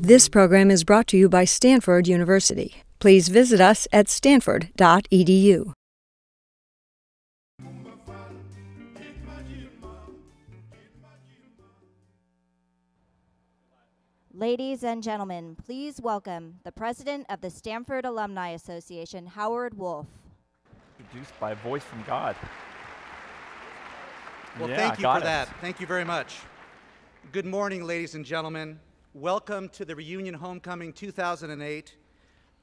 This program is brought to you by Stanford University. Please visit us at stanford.edu. Ladies and gentlemen, please welcome the president of the Stanford Alumni Association, Howard Wolf. Produced by a voice from God. Well, thank you for that. Thank you very much. Good morning, ladies and gentlemen. Welcome to the Reunion Homecoming 2008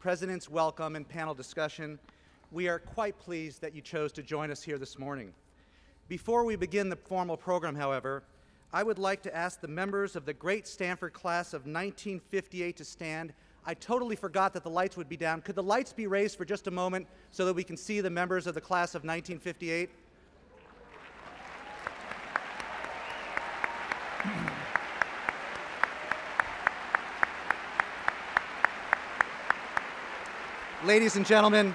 President's Welcome and Panel Discussion. We are quite pleased that you chose to join us here this morning. Before we begin the formal program, however, I would like to ask the members of the great Stanford class of 1958 to stand. I totally forgot that the lights would be down. Could the lights be raised for just a moment so that we can see the members of the class of 1958? Ladies and gentlemen,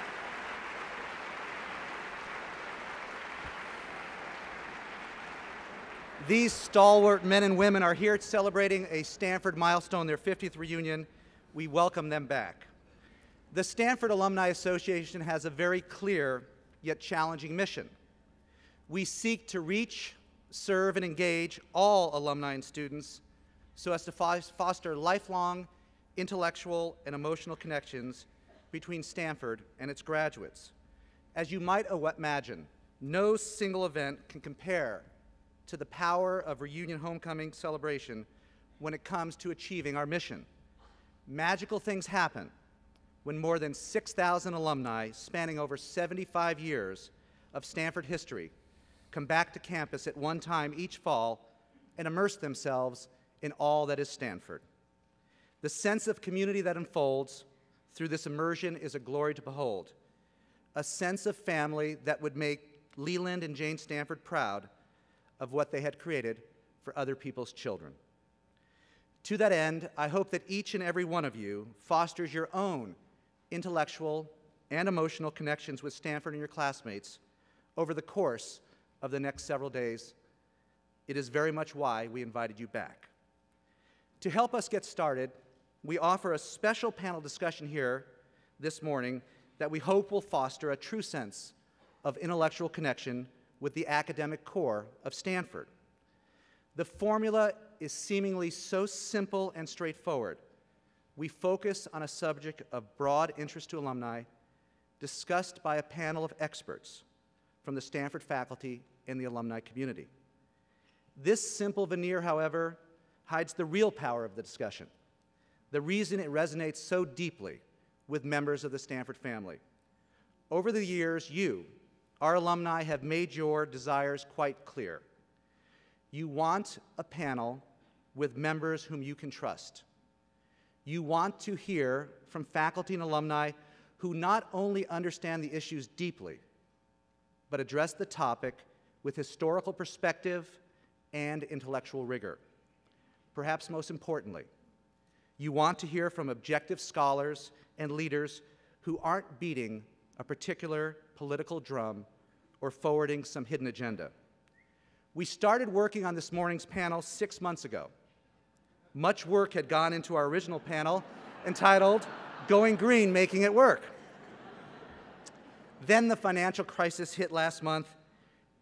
these stalwart men and women are here celebrating a Stanford milestone, their 50th reunion. We welcome them back. The Stanford Alumni Association has a very clear yet challenging mission. We seek to reach, serve, and engage all alumni and students so as to foster lifelong intellectual and emotional connections between Stanford and its graduates. As you might imagine, no single event can compare to the power of Reunion Homecoming celebration when it comes to achieving our mission. Magical things happen when more than 6,000 alumni spanning over 75 years of Stanford history come back to campus at one time each fall and immerse themselves in all that is Stanford. The sense of community that unfolds through this immersion is a glory to behold, a sense of family that would make Leland and Jane Stanford proud of what they had created for other people's children. To that end, I hope that each and every one of you fosters your own intellectual and emotional connections with Stanford and your classmates over the course of the next several days. It is very much why we invited you back. To help us get started, we offer a special panel discussion here this morning that we hope will foster a true sense of intellectual connection with the academic core of Stanford. The formula is seemingly so simple and straightforward. We focus on a subject of broad interest to alumni, discussed by a panel of experts from the Stanford faculty and the alumni community. This simple veneer, however, hides the real power of the discussion, the reason it resonates so deeply with members of the Stanford family. Over the years, you, our alumni, have made your desires quite clear. You want a panel with members whom you can trust. You want to hear from faculty and alumni who not only understand the issues deeply, but address the topic with historical perspective and intellectual rigor. Perhaps most importantly, you want to hear from objective scholars and leaders who aren't beating a particular political drum or forwarding some hidden agenda. We started working on this morning's panel 6 months ago. Much work had gone into our original panel entitled Going Green, Making It Work. Then the financial crisis hit last month,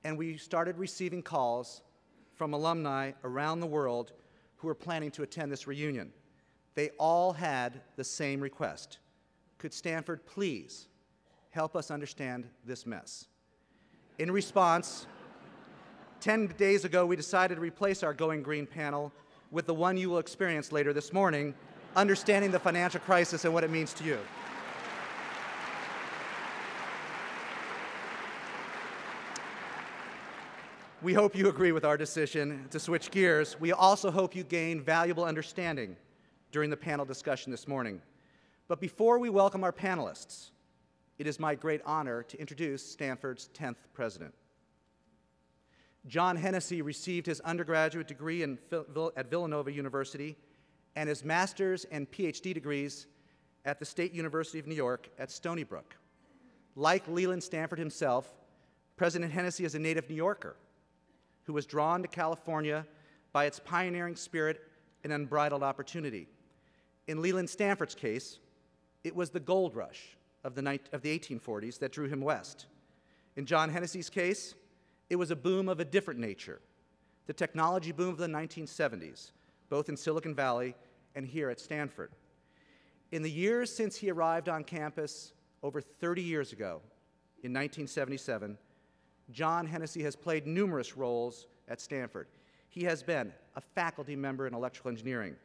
and we started receiving calls from alumni around the world who were planning to attend this reunion. They all had the same request. Could Stanford please help us understand this mess? In response, 10 days ago, we decided to replace our Going Green panel with the one you will experience later this morning, Understanding the Financial Crisis and What It Means to You. We hope you agree with our decision to switch gears. We also hope you gain valuable understanding during the panel discussion this morning. But before we welcome our panelists, it is my great honor to introduce Stanford's 10th president. John Hennessy received his undergraduate degree at Villanova University and his master's and PhD degrees at the State University of New York at Stony Brook. Like Leland Stanford himself, President Hennessy is a native New Yorker who was drawn to California by its pioneering spirit and unbridled opportunity. In Leland Stanford's case, it was the gold rush of the 1840s that drew him west. In John Hennessy's case, it was a boom of a different nature, the technology boom of the 1970s, both in Silicon Valley and here at Stanford. In the years since he arrived on campus over 30 years ago, in 1977, John Hennessy has played numerous roles at Stanford. He has been a faculty member in electrical engineering,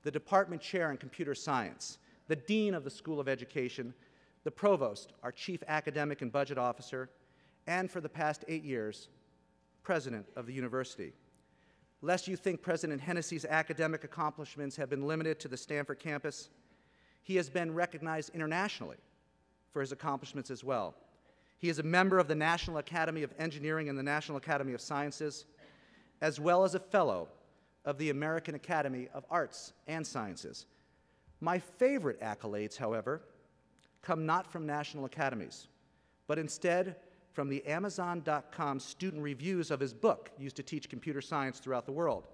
the department chair in computer science, the dean of the School of Education, the provost, our chief academic and budget officer, and for the past 8 years, president of the university. Lest you think President Hennessy's academic accomplishments have been limited to the Stanford campus, he has been recognized internationally for his accomplishments as well. He is a member of the National Academy of Engineering and the National Academy of Sciences, as well as a fellow of the American Academy of Arts and Sciences. My favorite accolades, however, come not from national academies, but instead from the Amazon.com student reviews of his book used to teach computer science throughout the world.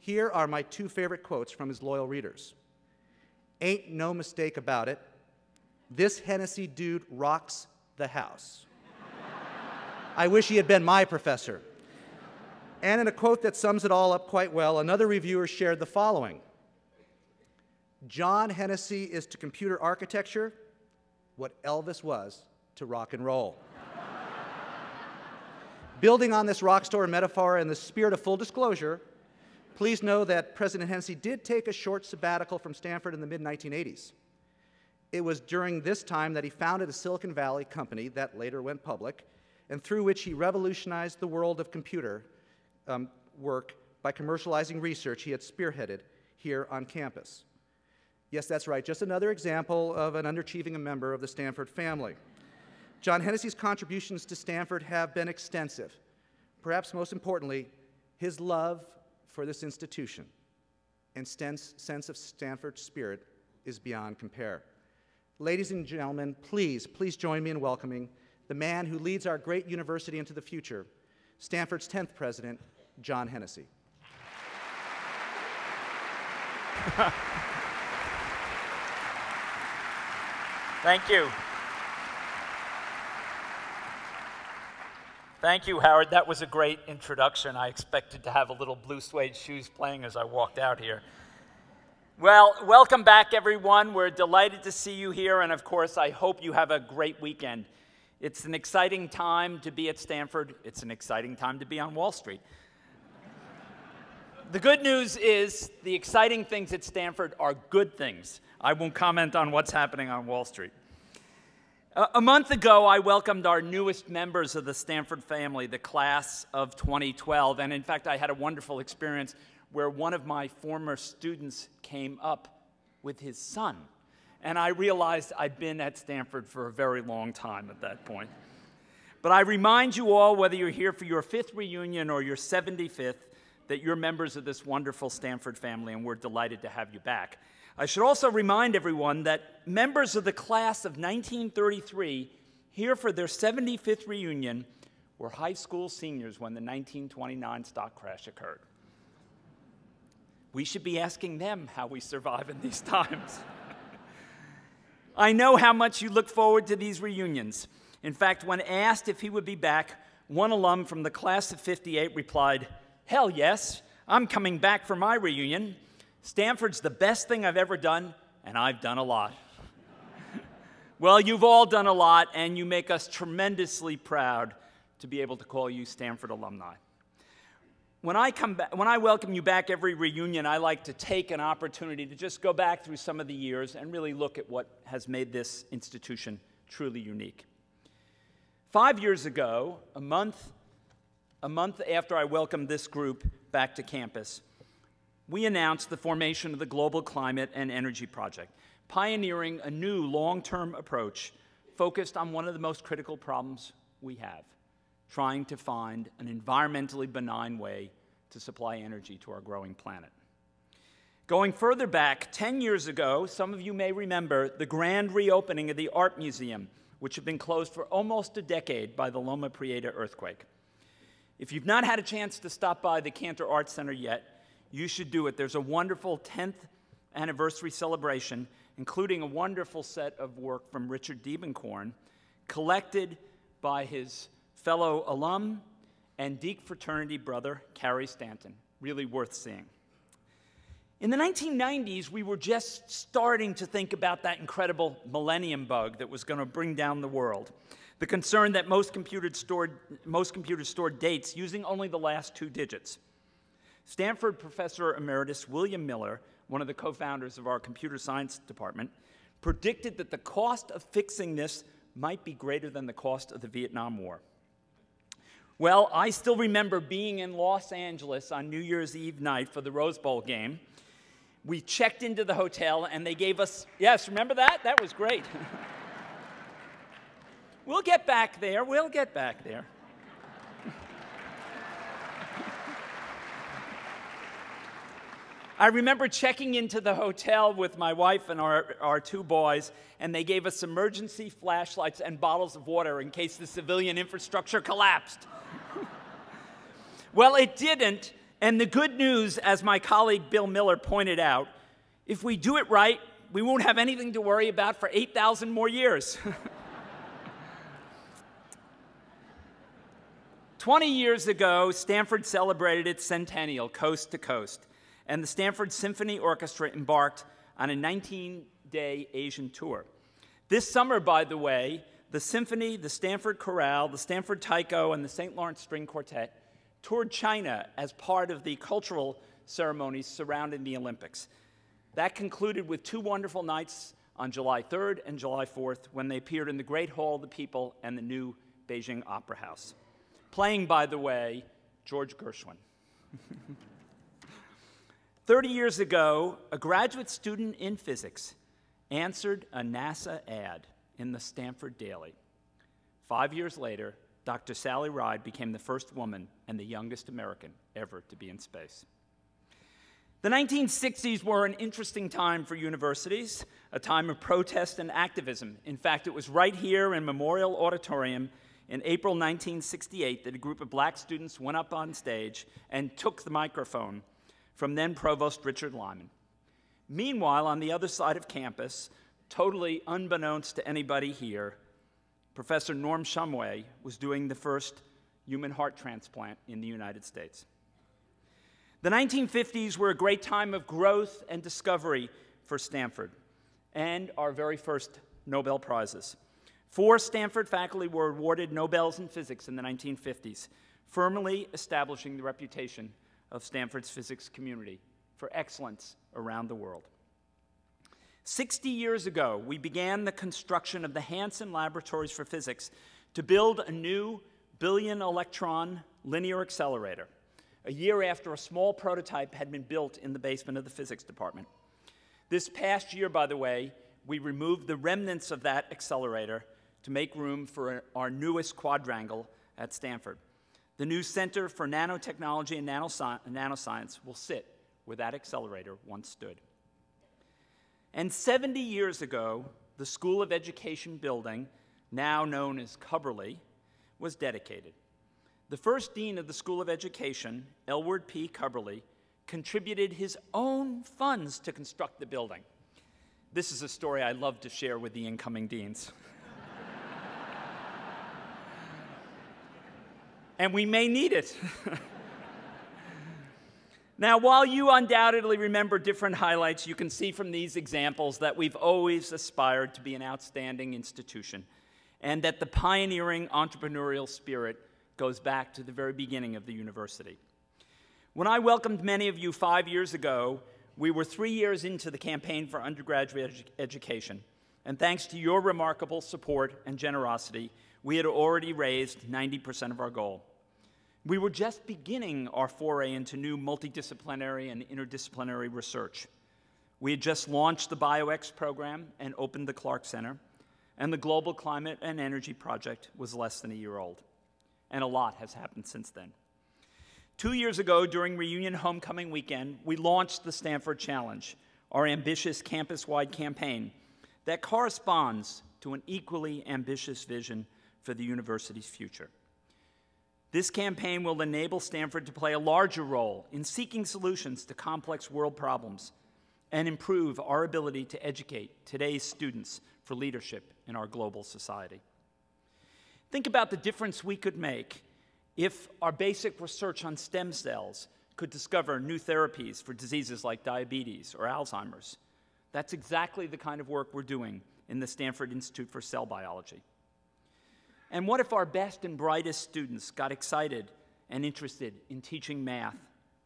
Here are my 2 favorite quotes from his loyal readers. "Ain't no mistake about it. This Hennessy dude rocks the house." I wish he had been my professor. And in a quote that sums it all up quite well, another reviewer shared the following: "John Hennessy is to computer architecture what Elvis was to rock and roll." Building on this rock star metaphor in the spirit of full disclosure, please know that President Hennessy did take a short sabbatical from Stanford in the mid-1980s. It was during this time that he founded a Silicon Valley company that later went public, and through which he revolutionized the world of computer work by commercializing research he had spearheaded here on campus. Yes, that's right, just another example of an underachieving member of the Stanford family. John Hennessy's contributions to Stanford have been extensive. Perhaps most importantly, his love for this institution and sense of Stanford spirit is beyond compare. Ladies and gentlemen, please join me in welcoming the man who leads our great university into the future, Stanford's 10th president, John Hennessy. Thank you. Thank you, Howard. That was a great introduction. I expected to have a little blue suede shoes playing as I walked out here. Well, welcome back, everyone. We're delighted to see you here, and of course, I hope you have a great weekend. It's an exciting time to be at Stanford. It's an exciting time to be on Wall Street. The good news is the exciting things at Stanford are good things. I won't comment on what's happening on Wall Street. A month ago, I welcomed our newest members of the Stanford family, the class of 2012, and in fact, I had a wonderful experience where one of my former students came up with his son, and I realized I'd been at Stanford for a very long time at that point. But I remind you all, whether you're here for your 5th reunion or your 75th, that you're members of this wonderful Stanford family, and we're delighted to have you back. I should also remind everyone that members of the class of 1933, here for their 75th reunion, were high school seniors when the 1929 stock crash occurred. We should be asking them how we survive in these times. I know how much you look forward to these reunions. In fact, when asked if he would be back, one alum from the class of '58 replied, "Hell yes, I'm coming back for my reunion. Stanford's the best thing I've ever done, and I've done a lot." Well, you've all done a lot, and you make us tremendously proud to be able to call you Stanford alumni. When I welcome you back every reunion, I like to take an opportunity to just go back through some of the years and really look at what has made this institution truly unique. 5 years ago, a month after I welcomed this group back to campus, we announced the formation of the Global Climate and Energy Project, pioneering a new long-term approach focused on one of the most critical problems we have, trying to find an environmentally benign way to supply energy to our growing planet. Going further back, 10 years ago, some of you may remember the grand reopening of the Art Museum, which had been closed for almost a decade by the Loma Prieta earthquake. If you've not had a chance to stop by the Cantor Art Center yet, you should do it. There's a wonderful 10th anniversary celebration, including a wonderful set of work from Richard Diebenkorn, collected by his fellow alum and Deke fraternity brother, Carrie Stanton. Really worth seeing. In the 1990s, we were just starting to think about that incredible millennium bug that was going to bring down the world. The concern that most computers stored dates using only the last 2 digits. Stanford professor emeritus William Miller, one of the co-founders of our computer science department, predicted that the cost of fixing this might be greater than the cost of the Vietnam War. Well, I still remember being in Los Angeles on New Year's Eve night for the Rose Bowl game. We checked into the hotel and they gave us, yes, remember that? That was great. We'll get back there. We'll get back there. I remember checking into the hotel with my wife and our 2 boys, and they gave us emergency flashlights and bottles of water in case the civilian infrastructure collapsed. Well, it didn't, and the good news, as my colleague Bill Miller pointed out, if we do it right, we won't have anything to worry about for 8,000 more years. 20 years ago, Stanford celebrated its centennial coast to coast, and the Stanford Symphony Orchestra embarked on a 19-day Asian tour. This summer, by the way, the Symphony, the Stanford Chorale, the Stanford Taiko, and the St. Lawrence String Quartet toured China as part of the cultural ceremonies surrounding the Olympics. That concluded with 2 wonderful nights on July 3rd and July 4th when they appeared in the Great Hall of the People and the new Beijing Opera House. Playing, by the way, George Gershwin. 30 years ago, a graduate student in physics answered a NASA ad in the Stanford Daily. 5 years later, Dr. Sally Ride became the first woman and the youngest American ever to be in space. The 1960s were an interesting time for universities, a time of protest and activism. In fact, it was right here in Memorial Auditorium in April 1968 that a group of black students went up on stage and took the microphone from then Provost Richard Lyman. Meanwhile, on the other side of campus, totally unbeknownst to anybody here, Professor Norm Shumway was doing the first human heart transplant in the United States. The 1950s were a great time of growth and discovery for Stanford and our very first Nobel Prizes. 4 Stanford faculty were awarded Nobels in physics in the 1950s, firmly establishing the reputation of Stanford's physics community for excellence around the world. 60 years ago, we began the construction of the Hansen Laboratories for Physics to build a new billion-electron linear accelerator, a year after a small prototype had been built in the basement of the physics department. This past year, by the way, we removed the remnants of that accelerator to make room for our newest quadrangle at Stanford. The new Center for Nanotechnology and Nanoscience will sit where that accelerator once stood. And 70 years ago, the School of Education building, now known as Cubberley, was dedicated. The first dean of the School of Education, Elward P. Cubberley, contributed his own funds to construct the building. This is a story I love to share with the incoming deans. And we may need it. Now, while you undoubtedly remember different highlights, you can see from these examples that we've always aspired to be an outstanding institution, and that the pioneering entrepreneurial spirit goes back to the very beginning of the university. When I welcomed many of you 5 years ago, we were 3 years into the campaign for undergraduate education, and thanks to your remarkable support and generosity, we had already raised 90% of our goal. We were just beginning our foray into new multidisciplinary and interdisciplinary research. We had just launched the BioX program and opened the Clark Center, and the Global Climate and Energy Project was less than a year old. And a lot has happened since then. 2 years ago, during Reunion Homecoming Weekend, we launched the Stanford Challenge, our ambitious campus-wide campaign that corresponds to an equally ambitious vision for the university's future. This campaign will enable Stanford to play a larger role in seeking solutions to complex world problems and improve our ability to educate today's students for leadership in our global society. Think about the difference we could make if our basic research on stem cells could discover new therapies for diseases like diabetes or Alzheimer's. That's exactly the kind of work we're doing in the Stanford Institute for Cell Biology. And what if our best and brightest students got excited and interested in teaching math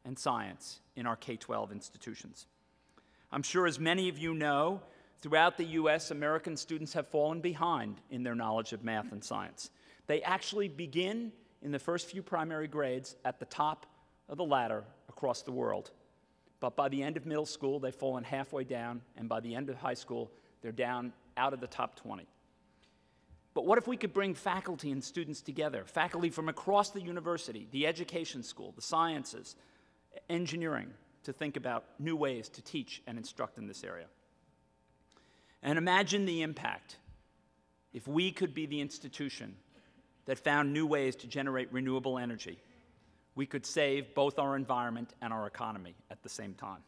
and science in our K-12 institutions? I'm sure, as many of you know, throughout the U.S., American students have fallen behind in their knowledge of math and science. They actually begin in the first few primary grades at the top of the ladder across the world. But by the end of middle school, they've fallen halfway down, and by the end of high school, they're down out of the top 20. But what if we could bring faculty and students together, faculty from across the university, the education school, the sciences, engineering, to think about new ways to teach and instruct in this area? And imagine the impact if we could be the institution that found new ways to generate renewable energy. We could save both our environment and our economy at the same time.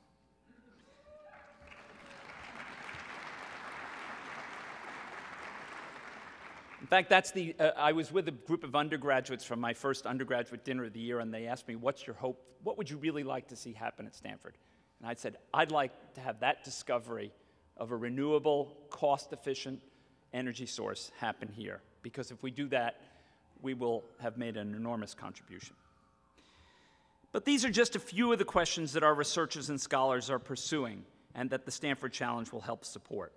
In fact, I was with a group of undergraduates from my first undergraduate dinner of the year, and they asked me, what's your hope? What would you really like to see happen at Stanford? And I said, I'd like to have that discovery of a renewable, cost-efficient energy source happen here, because if we do that, we will have made an enormous contribution. But these are just a few of the questions that our researchers and scholars are pursuing and that the Stanford Challenge will help support.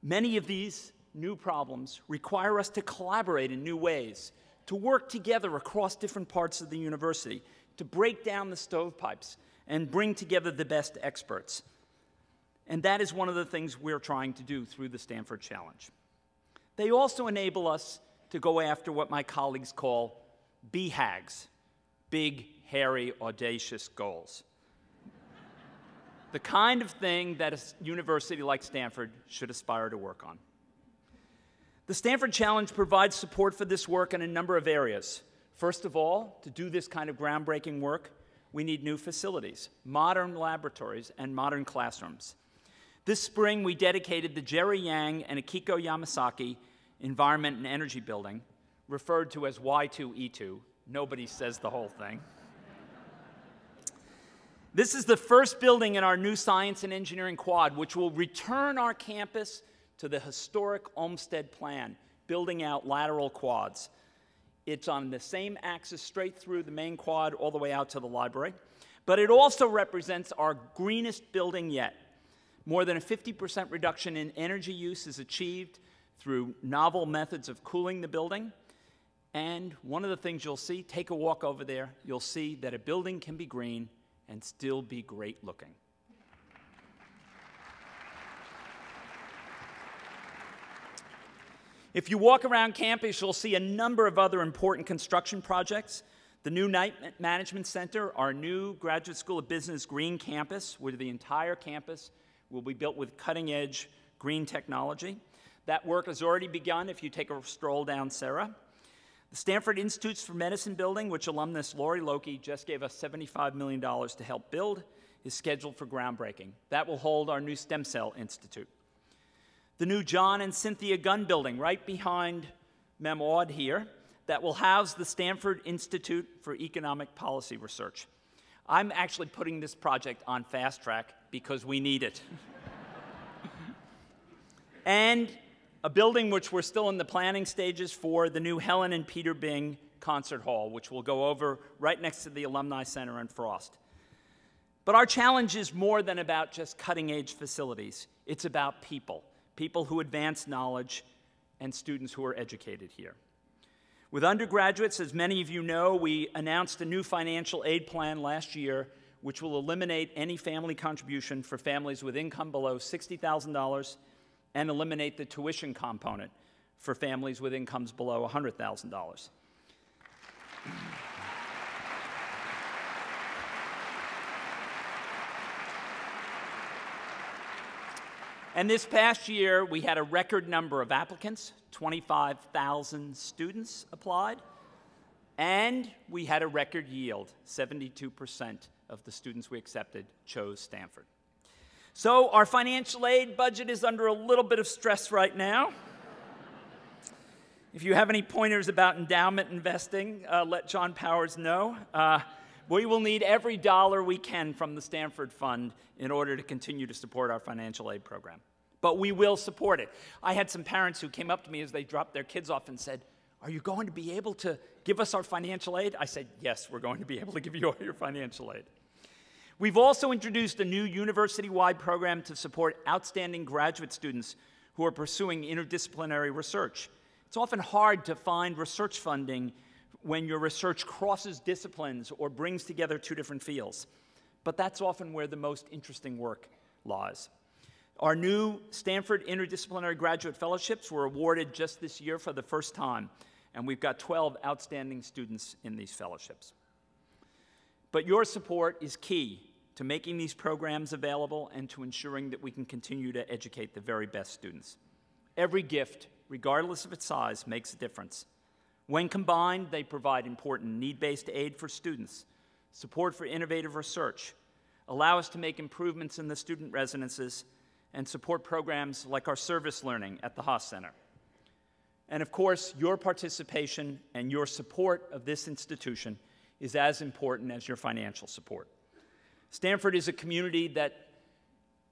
Many of these new problems require us to collaborate in new ways, to work together across different parts of the university, to break down the stovepipes and bring together the best experts. And that is one of the things we're trying to do through the Stanford Challenge. They also enable us to go after what my colleagues call BHAGs, big, hairy, audacious goals. The kind of thing that a university like Stanford should aspire to work on. The Stanford Challenge provides support for this work in a number of areas. First of all, to do this kind of groundbreaking work, we need new facilities, modern laboratories, and modern classrooms. This spring, we dedicated the Jerry Yang and Akiko Yamasaki Environment and Energy Building, referred to as Y2E2. Nobody says the whole thing. This is the first building in our new science and engineering quad, which will return our campus to the historic Olmsted plan, building out lateral quads. It's on the same axis straight through the main quad all the way out to the library. But it also represents our greenest building yet. More than a 50% reduction in energy use is achieved through novel methods of cooling the building. And one of the things you'll see, take a walk over there, you'll see that a building can be green and still be great looking. If you walk around campus, you'll see a number of other important construction projects. The new Knight Management Center, our new Graduate School of Business green campus, where the entire campus will be built with cutting-edge green technology. That work has already begun if you take a stroll down Sarah. The Stanford Institutes for Medicine building, which alumnus Lori Loki just gave us $75 million to help build, is scheduled for groundbreaking. That will hold our new Stem Cell Institute. The new John and Cynthia Gunn building right behind Mem Aud here that will house the Stanford Institute for Economic Policy Research. I'm actually putting this project on fast track because we need it. And a building which we're still in the planning stages for, the new Helen and Peter Bing Concert Hall, which will go over right next to the Alumni Center in Frost. But our challenge is more than about just cutting-edge facilities. It's about people. People who advance knowledge, and students who are educated here. With undergraduates, as many of you know, we announced a new financial aid plan last year, which will eliminate any family contribution for families with income below $60,000 and eliminate the tuition component for families with incomes below $100,000. And this past year, we had a record number of applicants. 25,000 students applied. And we had a record yield. 72% of the students we accepted chose Stanford. So our financial aid budget is under a little bit of stress right now. If you have any pointers about endowment investing, let John Powers know. We will need every dollar we can from the Stanford Fund in order to continue to support our financial aid program. But we will support it. I had some parents who came up to me as they dropped their kids off and said, "Are you going to be able to give us our financial aid?" I said, "Yes, we're going to be able to give you all your financial aid." We've also introduced a new university-wide program to support outstanding graduate students who are pursuing interdisciplinary research. It's often hard to find research funding when your research crosses disciplines or brings together two different fields. But that's often where the most interesting work lies. Our new Stanford Interdisciplinary Graduate Fellowships were awarded just this year for the first time, and we've got 12 outstanding students in these fellowships. But your support is key to making these programs available and to ensuring that we can continue to educate the very best students. Every gift, regardless of its size, makes a difference. When combined, they provide important need-based aid for students, support for innovative research, allow us to make improvements in the student residences, and support programs like our service learning at the Haas Center. And of course, your participation and your support of this institution is as important as your financial support. Stanford is a community that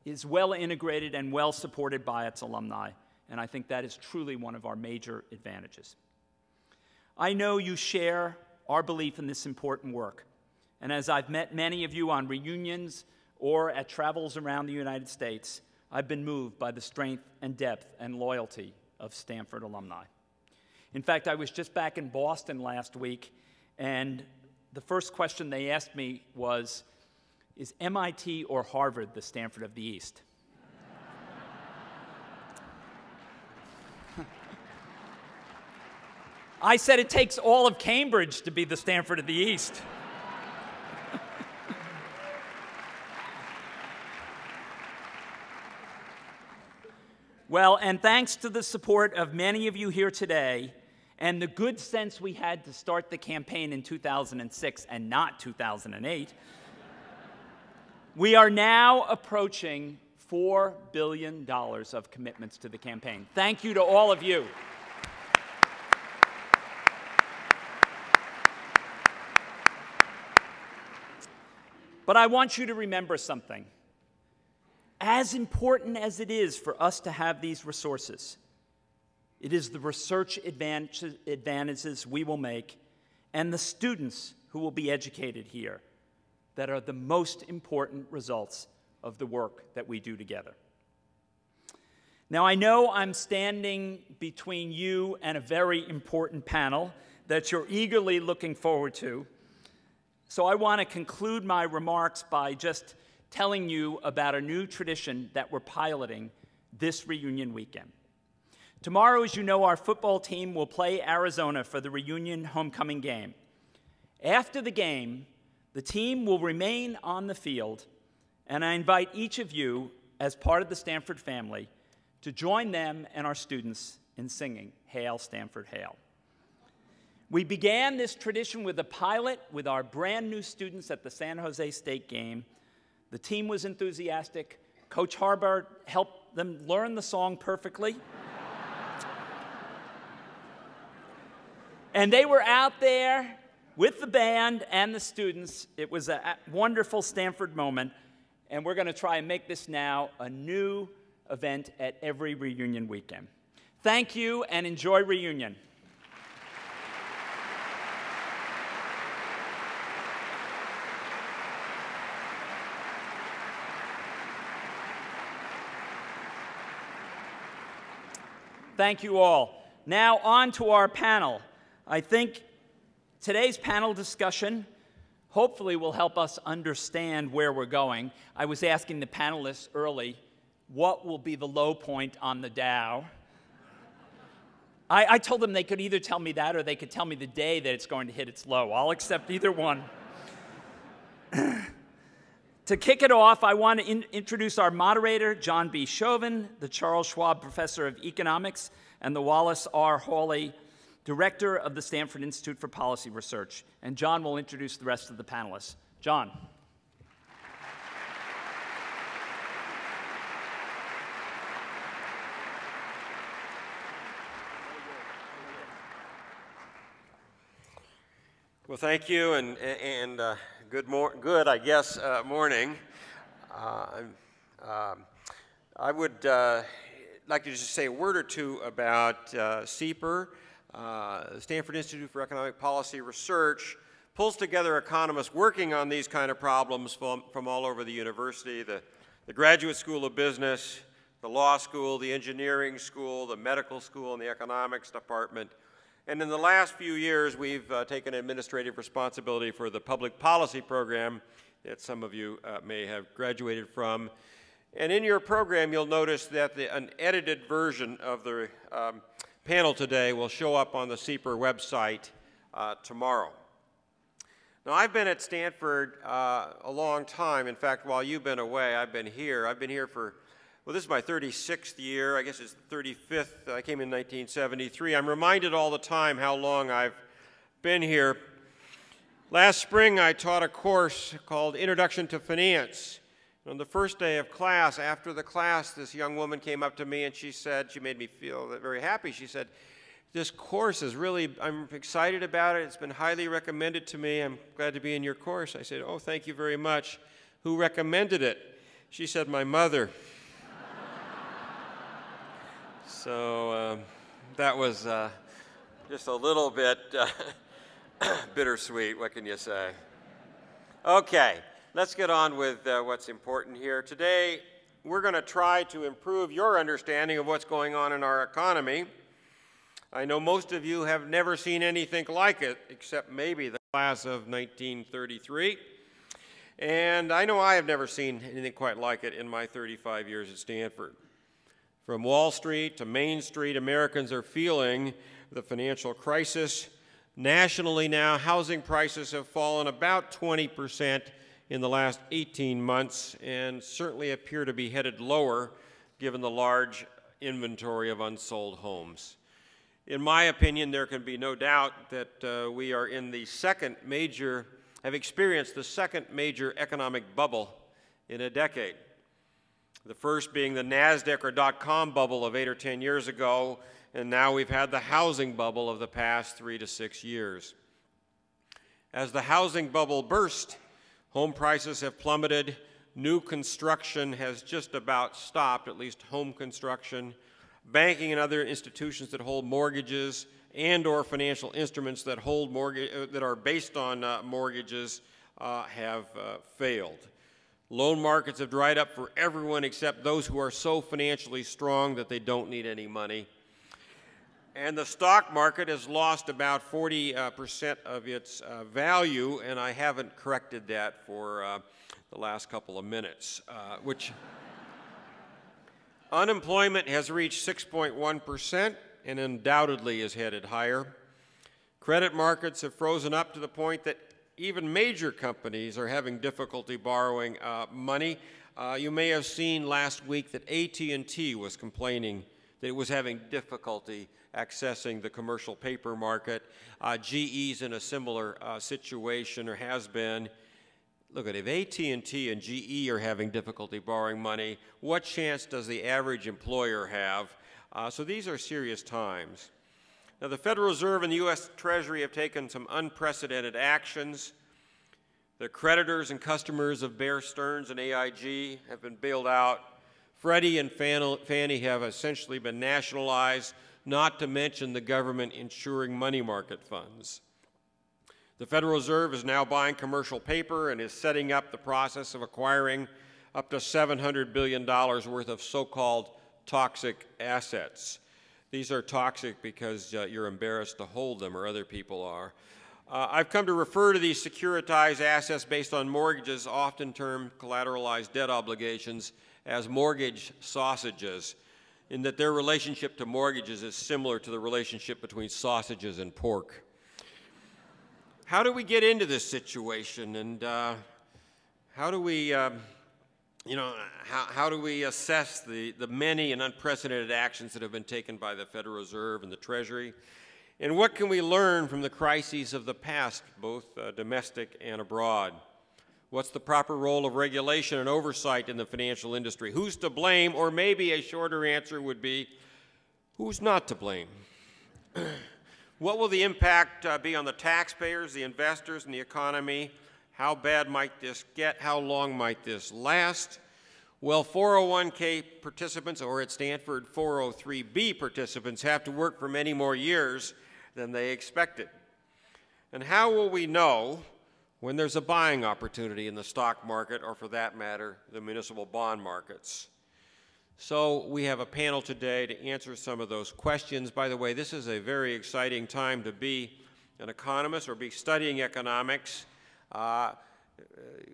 is well integrated and well supported by its alumni, and I think that is truly one of our major advantages. I know you share our belief in this important work, and as I've met many of you on reunions or at travels around the United States, I've been moved by the strength and depth and loyalty of Stanford alumni. In fact, I was just back in Boston last week, and the first question they asked me was, "Is MIT or Harvard the Stanford of the East?" I said it takes all of Cambridge to be the Stanford of the East. Well, and thanks to the support of many of you here today and the good sense we had to start the campaign in 2006 and not 2008, we are now approaching $4 billion of commitments to the campaign. Thank you to all of you. But I want you to remember something. As important as it is for us to have these resources, it is the research advantages we will make and the students who will be educated here that are the most important results of the work that we do together. Now, I know I'm standing between you and a very important panel that you're eagerly looking forward to, so I want to conclude my remarks by just telling you about a new tradition that we're piloting this reunion weekend. Tomorrow, as you know, our football team will play Arizona for the reunion homecoming game. After the game, the team will remain on the field, and I invite each of you, as part of the Stanford family, to join them and our students in singing "Hail, Stanford, Hail." We began this tradition with a pilot with our brand new students at the San Jose State game. The team was enthusiastic. Coach Harbaugh helped them learn the song perfectly. And they were out there with the band and the students. It was a wonderful Stanford moment, and we're going to try and make this now a new event at every reunion weekend. Thank you, and enjoy reunion. Thank you all. Now on to our panel. I think today's panel discussion hopefully will help us understand where we're going. I was asking the panelists early, what will be the low point on the Dow? I told them they could either tell me that or they could tell me the day that it's going to hit its low. I'll accept either one. To kick it off, I want to introduce our moderator, John B. Chauvin, the Charles Schwab Professor of Economics and the Wallace R. Hawley Director of the Stanford Institute for Policy Research. And John will introduce the rest of the panelists. John. Well, thank you, and good, I guess, morning. I would like to just say a word or two about SEPR. The Stanford Institute for Economic Policy Research pulls together economists working on these kind of problems from all over the university, the Graduate School of Business, the Law School, the Engineering School, the Medical School, and the Economics Department. And in the last few years, we've taken administrative responsibility for the public policy program that some of you may have graduated from. And in your program, you'll notice that an edited version of the panel today will show up on the SEPR website tomorrow. Now, I've been at Stanford a long time. In fact, while you've been away, I've been here. I've been here for, well, this is my 36th year. I guess it's the 35th. I came in 1973. I'm reminded all the time how long I've been here. Last spring, I taught a course called Introduction to Finance. On the first day of class, after the class, this young woman came up to me and she said, she made me feel very happy. She said, "This course is really, I'm excited about it. It's been highly recommended to me. I'm glad to be in your course." I said, "Oh, thank you very much. Who recommended it?" She said, "My mother." So that was just a little bit bittersweet, what can you say? Okay, let's get on with what's important here. Today, we're going to try to improve your understanding of what's going on in our economy. I know most of you have never seen anything like it, except maybe the class of 1933. And I know I have never seen anything quite like it in my 35 years at Stanford. From Wall Street to Main Street, Americans are feeling the financial crisis. Nationally now, housing prices have fallen about 20% in the last 18 months and certainly appear to be headed lower given the large inventory of unsold homes. In my opinion, there can be no doubt that we are in the have experienced the second major economic bubble in a decade. The first being the NASDAQ or .com bubble of 8 or 10 years ago, and now we've had the housing bubble of the past 3 to 6 years. As the housing bubble burst, home prices have plummeted, new construction has just about stopped, at least home construction. Banking and other institutions that hold mortgages and or financial instruments that hold that are based on mortgages have failed. Loan markets have dried up for everyone except those who are so financially strong that they don't need any money. And the stock market has lost about 40% of its value, and I haven't corrected that for the last couple of minutes, Unemployment has reached 6.1% and undoubtedly is headed higher. Credit markets have frozen up to the point that even major companies are having difficulty borrowing money. You may have seen last week that AT&T was complaining that it was having difficulty accessing the commercial paper market. GE's in a similar situation, or has been. Look, if AT&T and GE are having difficulty borrowing money, what chance does the average employer have? So these are serious times. Now, the Federal Reserve and the U.S. Treasury have taken some unprecedented actions. The creditors and customers of Bear Stearns and AIG have been bailed out. Freddie and Fannie have essentially been nationalized, not to mention the government insuring money market funds. The Federal Reserve is now buying commercial paper and is setting up the process of acquiring up to $700 billion worth of so-called toxic assets. These are toxic because you're embarrassed to hold them, or other people are. I've come to refer to these securitized assets based on mortgages, often termed collateralized debt obligations, as mortgage sausages, in that their relationship to mortgages is similar to the relationship between sausages and pork. How do we get into this situation, and how do we how do we assess the many and unprecedented actions that have been taken by the Federal Reserve and the Treasury? And what can we learn from the crises of the past, both domestic and abroad? What's the proper role of regulation and oversight in the financial industry? Who's to blame? Or maybe a shorter answer would be, who's not to blame? What will the impact be on the taxpayers, the investors, and the economy? How bad might this get? How long might this last? Well, 401k participants, or at Stanford, 403b participants, have to work for many more years than they expected. And how will we know when there's a buying opportunity in the stock market, or for that matter, the municipal bond markets? So we have a panel today to answer some of those questions. By the way, this is a very exciting time to be an economist or be studying economics.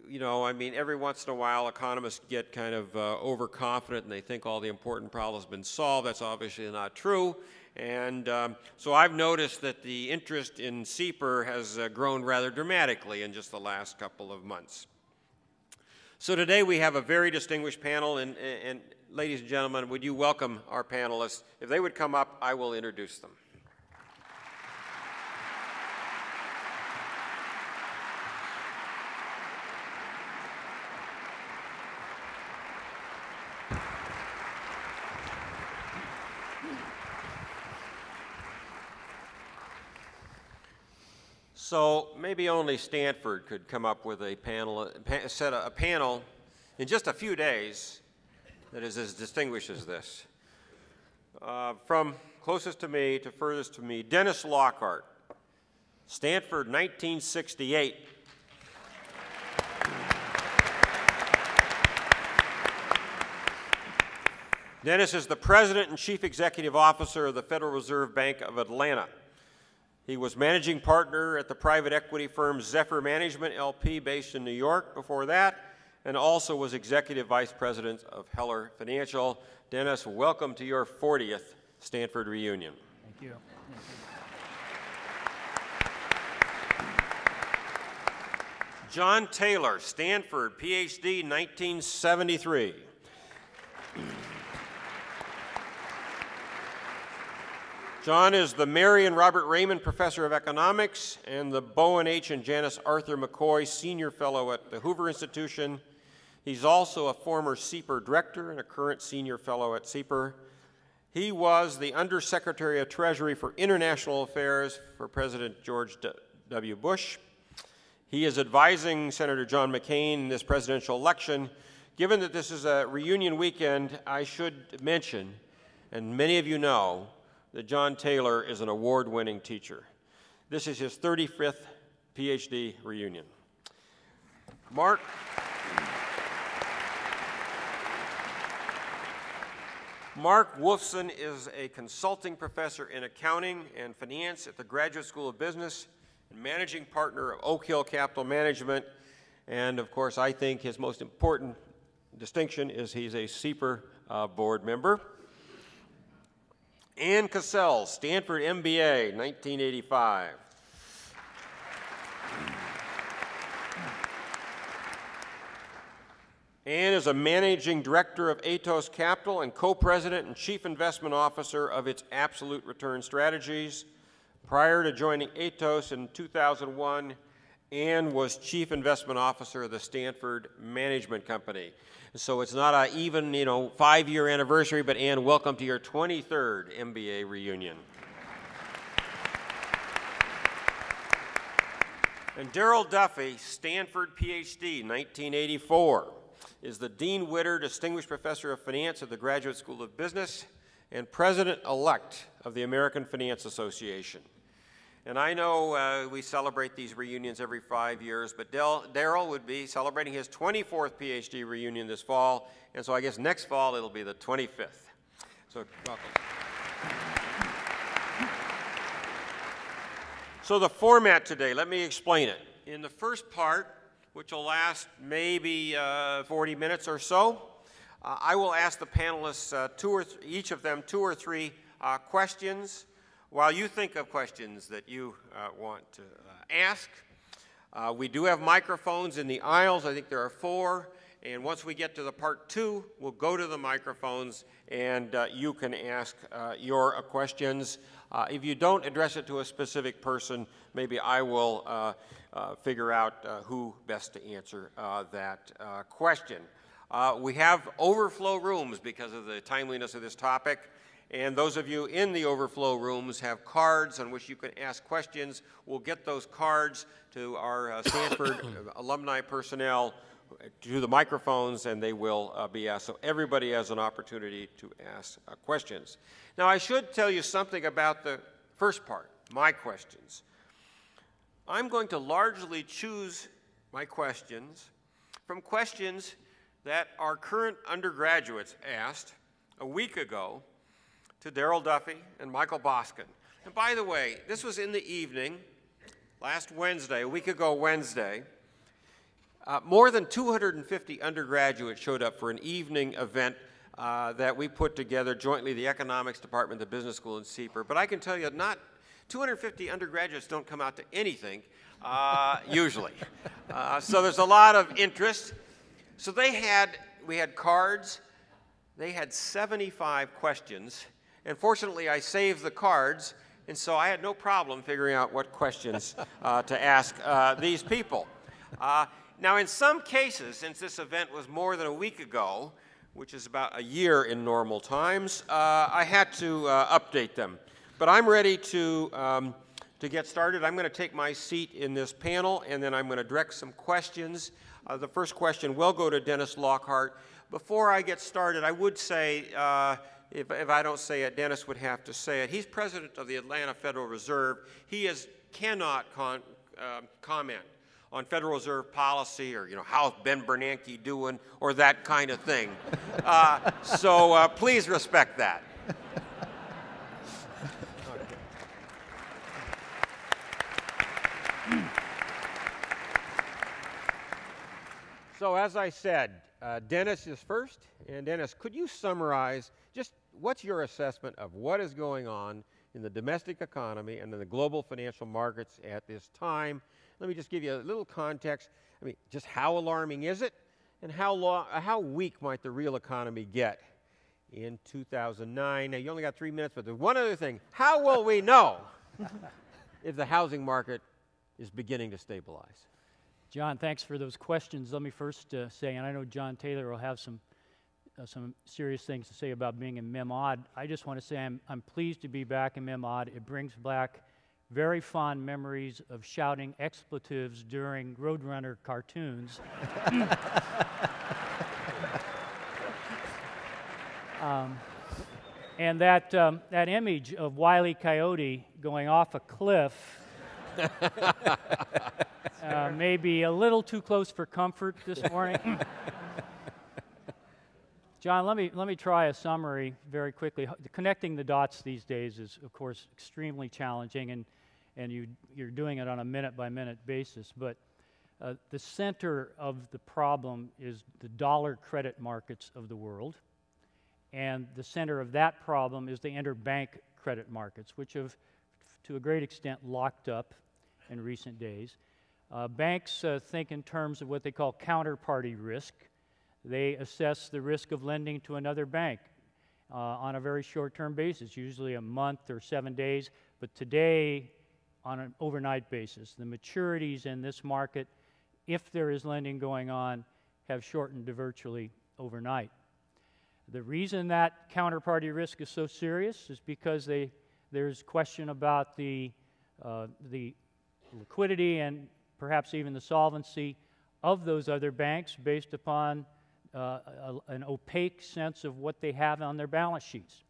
You know, I mean, every once in a while, economists get kind of overconfident and they think all the important problems have been solved. That's obviously not true. And so I've noticed that the interest in CEPR has grown rather dramatically in just the last couple of months. So today we have a very distinguished panel, and ladies and gentlemen, would you welcome our panelists? If they would come up, I will introduce them. So maybe only Stanford could come up with a panel in just a few days that is as distinguished as this. From closest to me to furthest to me, Dennis Lockhart, Stanford, 1968. Dennis is the President and Chief Executive Officer of the Federal Reserve Bank of Atlanta. He was managing partner at the private equity firm Zephyr Management, LP, based in New York before that, and also was executive vice president of Heller Financial. Dennis, welcome to your 40th Stanford reunion. Thank you. John Taylor, Stanford, PhD, 1973. John is the Mary and Robert Raymond Professor of Economics and the Bowen H. and Janice Arthur McCoy Senior Fellow at the Hoover Institution. He's also a former CEPR Director and a current Senior Fellow at CEPR. He was the Undersecretary of Treasury for International Affairs for President George W. Bush. He is advising Senator John McCain in this presidential election. Given that this is a reunion weekend, I should mention, and many of you know, that John Taylor is an award-winning teacher. This is his 35th PhD reunion. Mark Wolfson is a consulting professor in accounting and finance at the Graduate School of Business and managing partner of Oak Hill Capital Management. And of course, I think his most important distinction is he's a CEPR board member. Ann Cassell, Stanford MBA, 1985. Ann is a managing director of Atos Capital and co-president and chief investment officer of its absolute return strategies. Prior to joining Atos in 2001, Ann was chief investment officer of the Stanford Management Company. So it's not an even, 5-year anniversary, but Ann, welcome to your 23rd MBA reunion. And Darrell Duffy, Stanford PhD, 1984, is the Dean Witter Distinguished Professor of Finance at the Graduate School of Business and President-elect of the American Finance Association. And I know we celebrate these reunions every 5 years, but Darrell would be celebrating his 24th PhD reunion this fall, and so I guess next fall it'll be the 25th. So welcome. So the format today, let me explain it. In the first part, which will last maybe 40 minutes or so, I will ask the panelists, each of them, 2 or 3 questions. While you think of questions that you want to ask, we do have microphones in the aisles. I think there are 4. And once we get to the part 2, we'll go to the microphones and you can ask your questions. If you don't address it to a specific person, maybe I will figure out who best to answer that question. We have overflow rooms because of the timeliness of this topic. And those of you in the overflow rooms have cards on which you can ask questions. We'll get those cards to our Stanford alumni personnel to the microphones, and they will be asked. So everybody has an opportunity to ask questions. Now, I should tell you something about the first part, my questions. I'm going to largely choose my questions from questions that our current undergraduates asked a week ago to Darrell Duffy and Michael Boskin. And by the way, this was in the evening, last Wednesday, a week ago Wednesday. More than 250 undergraduates showed up for an evening event that we put together jointly, the Economics Department, the Business School, and CPER. But I can tell you, not 250 undergraduates don't come out to anything, usually. So there's a lot of interest. So we had cards. They had 75 questions. And fortunately, I saved the cards, and so I had no problem figuring out what questions to ask these people. Now, in some cases, since this event was more than a week ago, which is about a year in normal times, I had to update them. But I'm ready to get started. I'm going to take my seat in this panel, and then I'm going to direct some questions. The first question will go to Dennis Lockhart. Before I get started, I would say, if I don't say it, Dennis would have to say it. He's president of the Atlanta Federal Reserve. He cannot comment on Federal Reserve policy or, how's Ben Bernanke doing or that kind of thing. So please respect that. So as I said, Dennis is first. And Dennis, could you summarize just what's your assessment of what is going on in the domestic economy and in the global financial markets at this time? Let me just give you a little context. I mean, just how alarming is it? And how weak might the real economy get in 2009? Now, you only got 3 minutes, but there's one other thing. How will we know if the housing market is beginning to stabilize? John, thanks for those questions. Let me first say, and I know John Taylor will have some serious things to say about being in MEMOD. I just want to say I'm pleased to be back in MEMOD. It brings back very fond memories of shouting expletives during Roadrunner cartoons. And that image of Wile E. Coyote going off a cliff may be a little too close for comfort this morning. John, let me try a summary very quickly. Connecting the dots these days is, of course, extremely challenging, and you're doing it on a minute-by-minute basis. But the center of the problem is the dollar credit markets of the world, and the center of that problem is the interbank credit markets, which have, to a great extent, locked up in recent days. Banks think in terms of what they call counterparty risk. They assess the risk of lending to another bank on a very short-term basis, usually a month or 7 days, but today on an overnight basis. The maturities in this market, if there is lending going on, have shortened to virtually overnight. The reason that counterparty risk is so serious is because there's question about the liquidity and perhaps even the solvency of those other banks based upon an opaque sense of what they have on their balance sheets.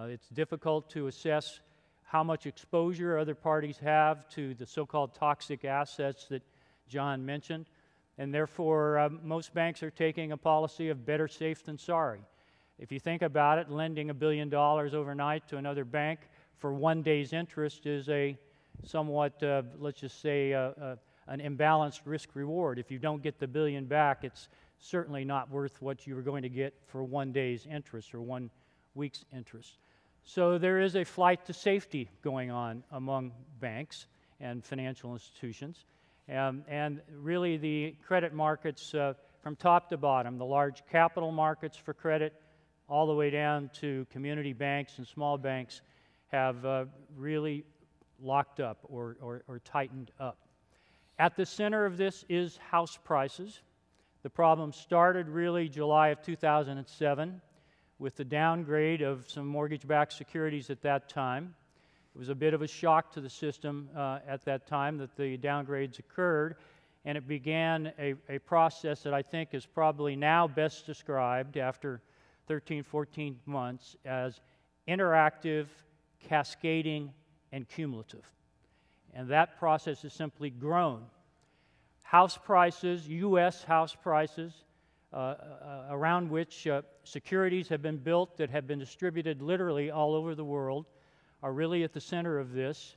It's difficult to assess how much exposure other parties have to the so-called toxic assets that John mentioned, and therefore most banks are taking a policy of better safe than sorry. If you think about it, lending $1 billion overnight to another bank for 1 day's interest is a somewhat, let's just say, an imbalanced risk-reward. If you don't get the $1 billion back, it's certainly not worth what you were going to get for 1 day's interest or 1 week's interest. So there is a flight to safety going on among banks and financial institutions. And really the credit markets from top to bottom, the large capital markets for credit all the way down to community banks and small banks have really locked up or tightened up. At the center of this is house prices. The problem started really July of 2007 with the downgrade of some mortgage-backed securities at that time. It was a bit of a shock to the system at that time that the downgrades occurred, and it began a process that I think is probably now best described after 13, 14 months as interactive, cascading, and cumulative. And that process has simply grown. House prices, U.S. house prices, around which securities have been built that have been distributed literally all over the world, are really at the center of this.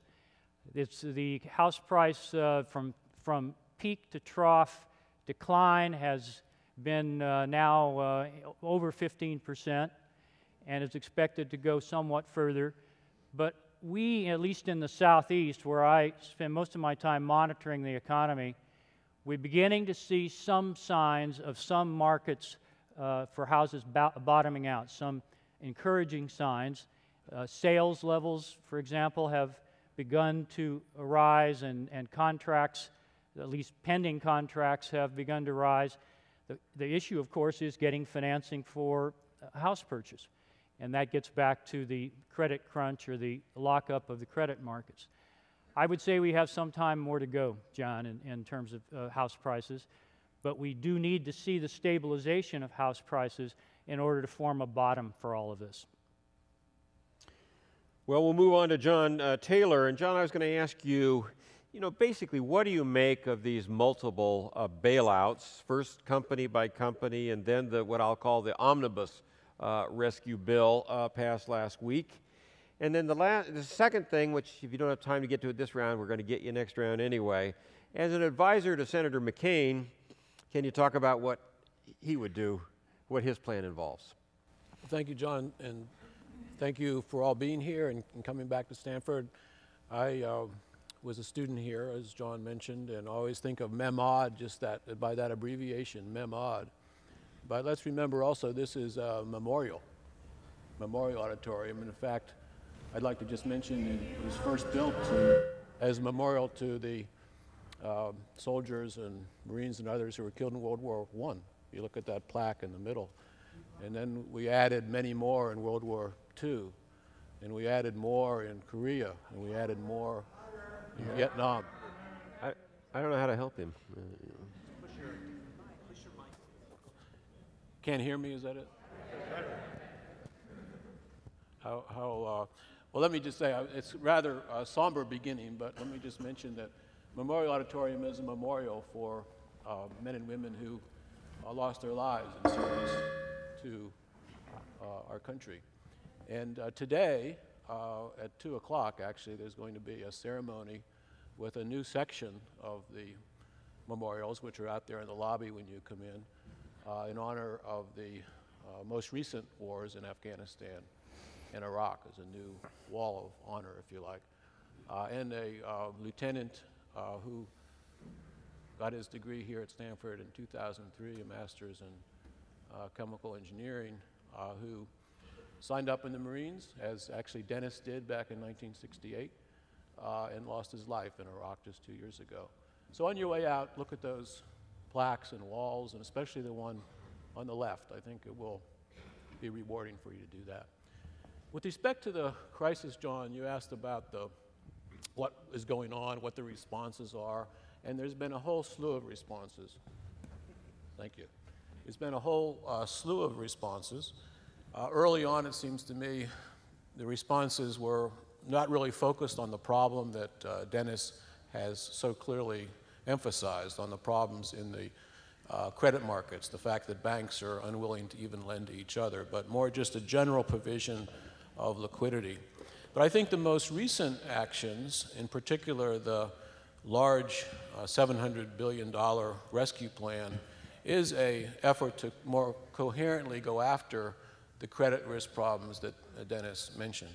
It's the house price from peak to trough decline has been now over 15% and is expected to go somewhat further. But we, at least in the Southeast, where I spend most of my time monitoring the economy, we're beginning to see some signs of some markets for houses bottoming out, some encouraging signs. Sales levels, for example, have begun to rise, and contracts, at least pending contracts, have begun to rise. The issue, of course, is getting financing for a house purchase, and that gets back to the credit crunch or the lockup of the credit markets. I would say we have some time more to go, John, in terms of house prices, but we do need to see the stabilization of house prices in order to form a bottom for all of this. Well, we'll move on to John Taylor. And John, I was going to ask you, basically, what do you make of these multiple bailouts, first company by company, and then what I'll call the omnibus rescue bill passed last week? And then the second thing, which if you don't have time to get to it this round, we're going to get you next round anyway. As an advisor to Senator McCain, can you talk about what he would do, what his plan involves? Thank you, John, and thank you for all being here and coming back to Stanford. I was a student here, as John mentioned, and always think of MEMOD, just by that abbreviation, MEMOD. But let's remember also this is a memorial auditorium. And in fact, I'd like to just mention it was first built as a memorial to the soldiers and Marines and others who were killed in World War I. You look at that plaque in the middle. And then we added many more in World War II. And we added more in Korea. And we added more in Vietnam. I don't know how to help him. Can't hear me, is that it? Well, let me just say, it's rather a somber beginning, but let me just mention that Memorial Auditorium is a memorial for men and women who lost their lives in service to our country. And today, at 2 o'clock, actually, there's going to be a ceremony with a new section of the memorials, which are out there in the lobby when you come in honor of the most recent wars in Afghanistan and Iraq, as a new wall of honor, if you like, and a lieutenant who got his degree here at Stanford in 2003, a master's in chemical engineering, who signed up in the Marines, as actually Dennis did back in 1968, and lost his life in Iraq just 2 years ago. So on your way out, look at those plaques and walls, and especially the one on the left. I think it will be rewarding for you to do that. With respect to the crisis, John, you asked about what is going on, what the responses are, and there's been a whole slew of responses. Thank you. There's been a whole slew of responses. Early on, it seems to me, the responses were not really focused on the problem that Dennis has so clearly emphasized, on the problems in the credit markets, the fact that banks are unwilling to even lend to each other, but more just a general provision of liquidity. But I think the most recent actions, in particular the large $700 billion rescue plan, is an effort to more coherently go after the credit risk problems that Dennis mentioned.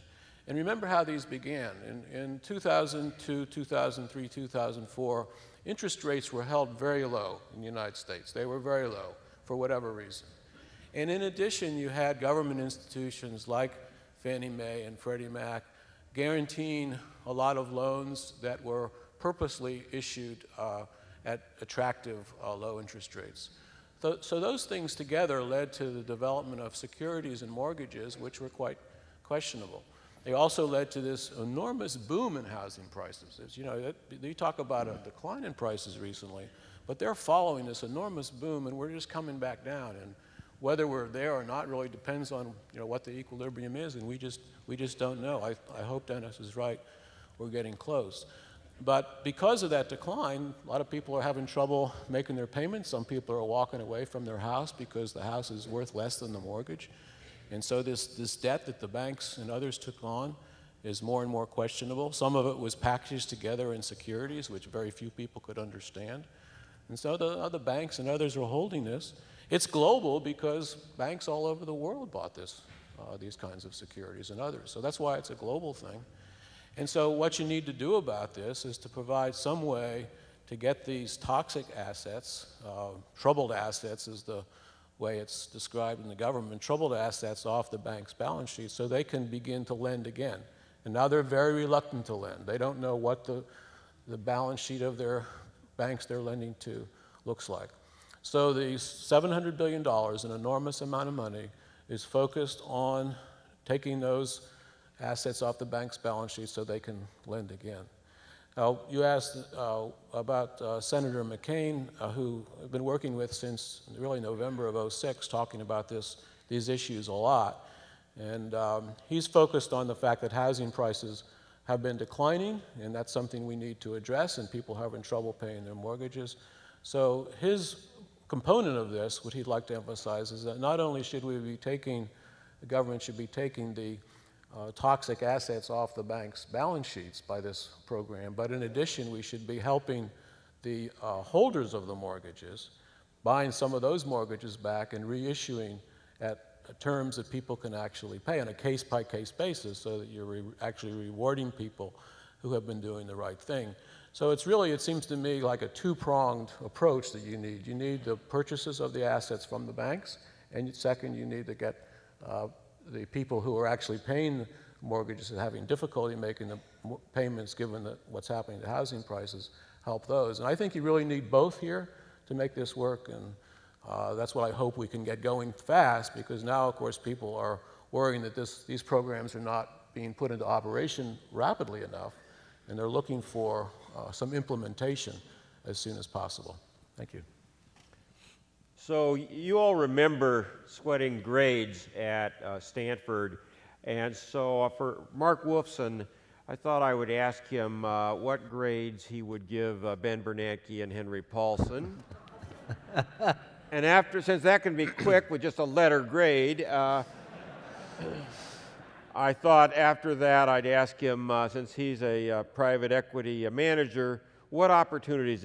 And remember how these began. In 2002, 2003, 2004, interest rates were held very low in the United States. They were very low for whatever reason. And in addition, you had government institutions like Fannie Mae and Freddie Mac guaranteeing a lot of loans that were purposely issued at attractive low interest rates. So those things together led to the development of securities and mortgages, which were quite questionable. They also led to this enormous boom in housing prices. You know, you talk about a decline in prices recently, but they're following this enormous boom, and we're just coming back down. And whether we're there or not really depends on, you know, what the equilibrium is, and we just don't know. I hope Dennis is right. We're getting close. But because of that decline, a lot of people are having trouble making their payments. Some people are walking away from their house because the house is worth less than the mortgage. And so this debt that the banks and others took on is more and more questionable. Some of it was packaged together in securities, which very few people could understand. And so the other banks and others are holding this. It's global because banks all over the world bought these kinds of securities and others. So that's why it's a global thing. And so what you need to do about this is to provide some way to get these toxic assets, troubled assets is the way it's described in the government, troubled assets off the bank's balance sheet so they can begin to lend again. And now they're very reluctant to lend. They don't know what the balance sheet of their banks they're lending to looks like. So the $700 billion, an enormous amount of money, is focused on taking those assets off the bank's balance sheet so they can lend again. Now, you asked about Senator McCain, who I've been working with since really November of '06, talking about these issues a lot. And he's focused on the fact that housing prices have been declining, and that's something we need to address, and people having trouble paying their mortgages. So his component of this, what he'd like to emphasize, is that not only should we be taking, the government should be taking the toxic assets off the bank's balance sheets by this program, but in addition, we should be helping the holders of the mortgages, buying some of those mortgages back and reissuing at terms that people can actually pay on a case-by-case basis so that you're actually rewarding people who have been doing the right thing. So it's really, it seems to me, like a two-pronged approach that you need. You need the purchases of the assets from the banks, and second, you need to get the people who are actually paying mortgages and having difficulty making the payments given what's happening to housing prices, help those. And I think you really need both here to make this work, and that's what I hope we can get going fast, because now, of course, people are worrying that these programs are not being put into operation rapidly enough, and they're looking for some implementation as soon as possible. Thank you. So you all remember sweating grades at Stanford, and so for Mark Wolfson, I thought I would ask him what grades he would give Ben Bernanke and Henry Paulson. And since that can be quick with just a letter grade, I thought after that I'd ask him, since he's a private equity manager, what opportunities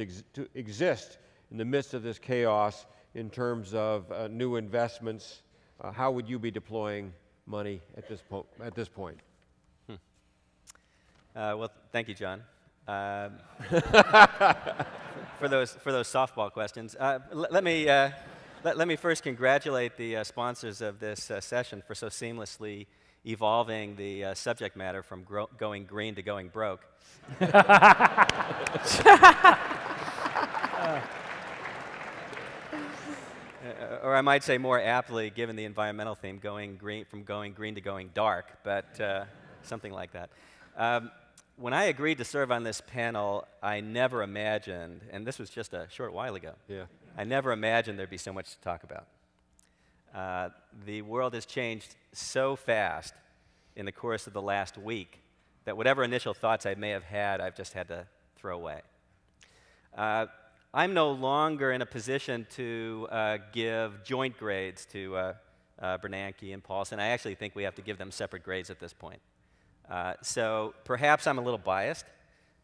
exist in the midst of this chaos in terms of new investments. How would you be deploying money at this point? Well, thank you, John, for those softball questions. Let me first congratulate the sponsors of this session for so seamlessly evolving the subject matter from going green to going broke. Or I might say more aptly, given the environmental theme, from going green to going dark, but something like that. When I agreed to serve on this panel, I never imagined, and this was just a short while ago, I never imagined there'd be so much to talk about. The world has changed so fast in the course of the last week that whatever initial thoughts I may have had, I've just had to throw away. I'm no longer in a position to give joint grades to Bernanke and Paulson. I actually think we have to give them separate grades at this point. So perhaps I'm a little biased.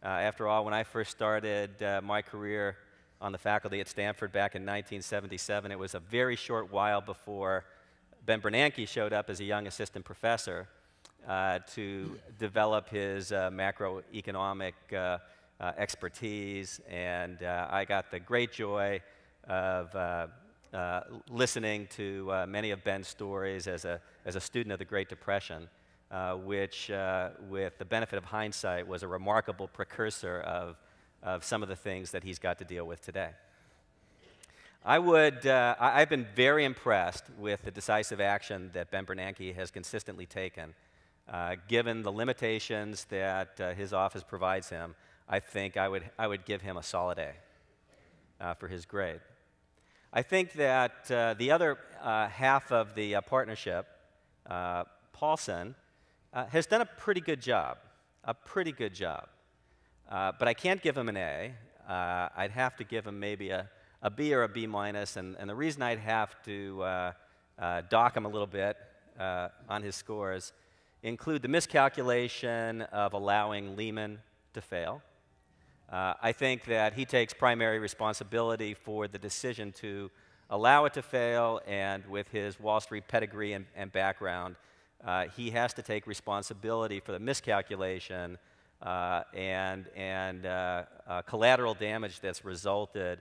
After all, when I first started my career on the faculty at Stanford back in 1977, it was a very short while before Ben Bernanke showed up as a young assistant professor to develop his macroeconomic expertise, and I got the great joy of listening to many of Ben's stories as a student of the Great Depression. which, with the benefit of hindsight, was a remarkable precursor of some of the things that he's got to deal with today. I've been very impressed with the decisive action that Ben Bernanke has consistently taken. Given the limitations that his office provides him, I think I would give him a solid A for his grade. I think that the other half of the partnership, Paulson, has done a pretty good job, but I can't give him an A. I'd have to give him maybe a B or a B minus, and the reason I'd have to dock him a little bit on his scores include the miscalculation of allowing Lehman to fail. I think that he takes primary responsibility for the decision to allow it to fail, and with his Wall Street pedigree and background, he has to take responsibility for the miscalculation and collateral damage that's resulted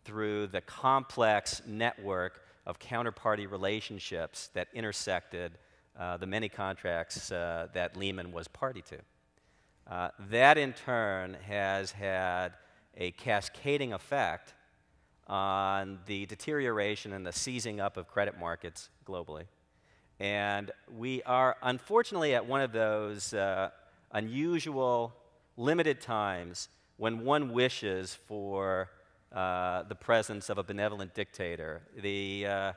through the complex network of counterparty relationships that intersected the many contracts that Lehman was party to. That, in turn, has had a cascading effect on the deterioration and the seizing up of credit markets globally. And we are, unfortunately, at one of those unusual, limited times when one wishes for the presence of a benevolent dictator. The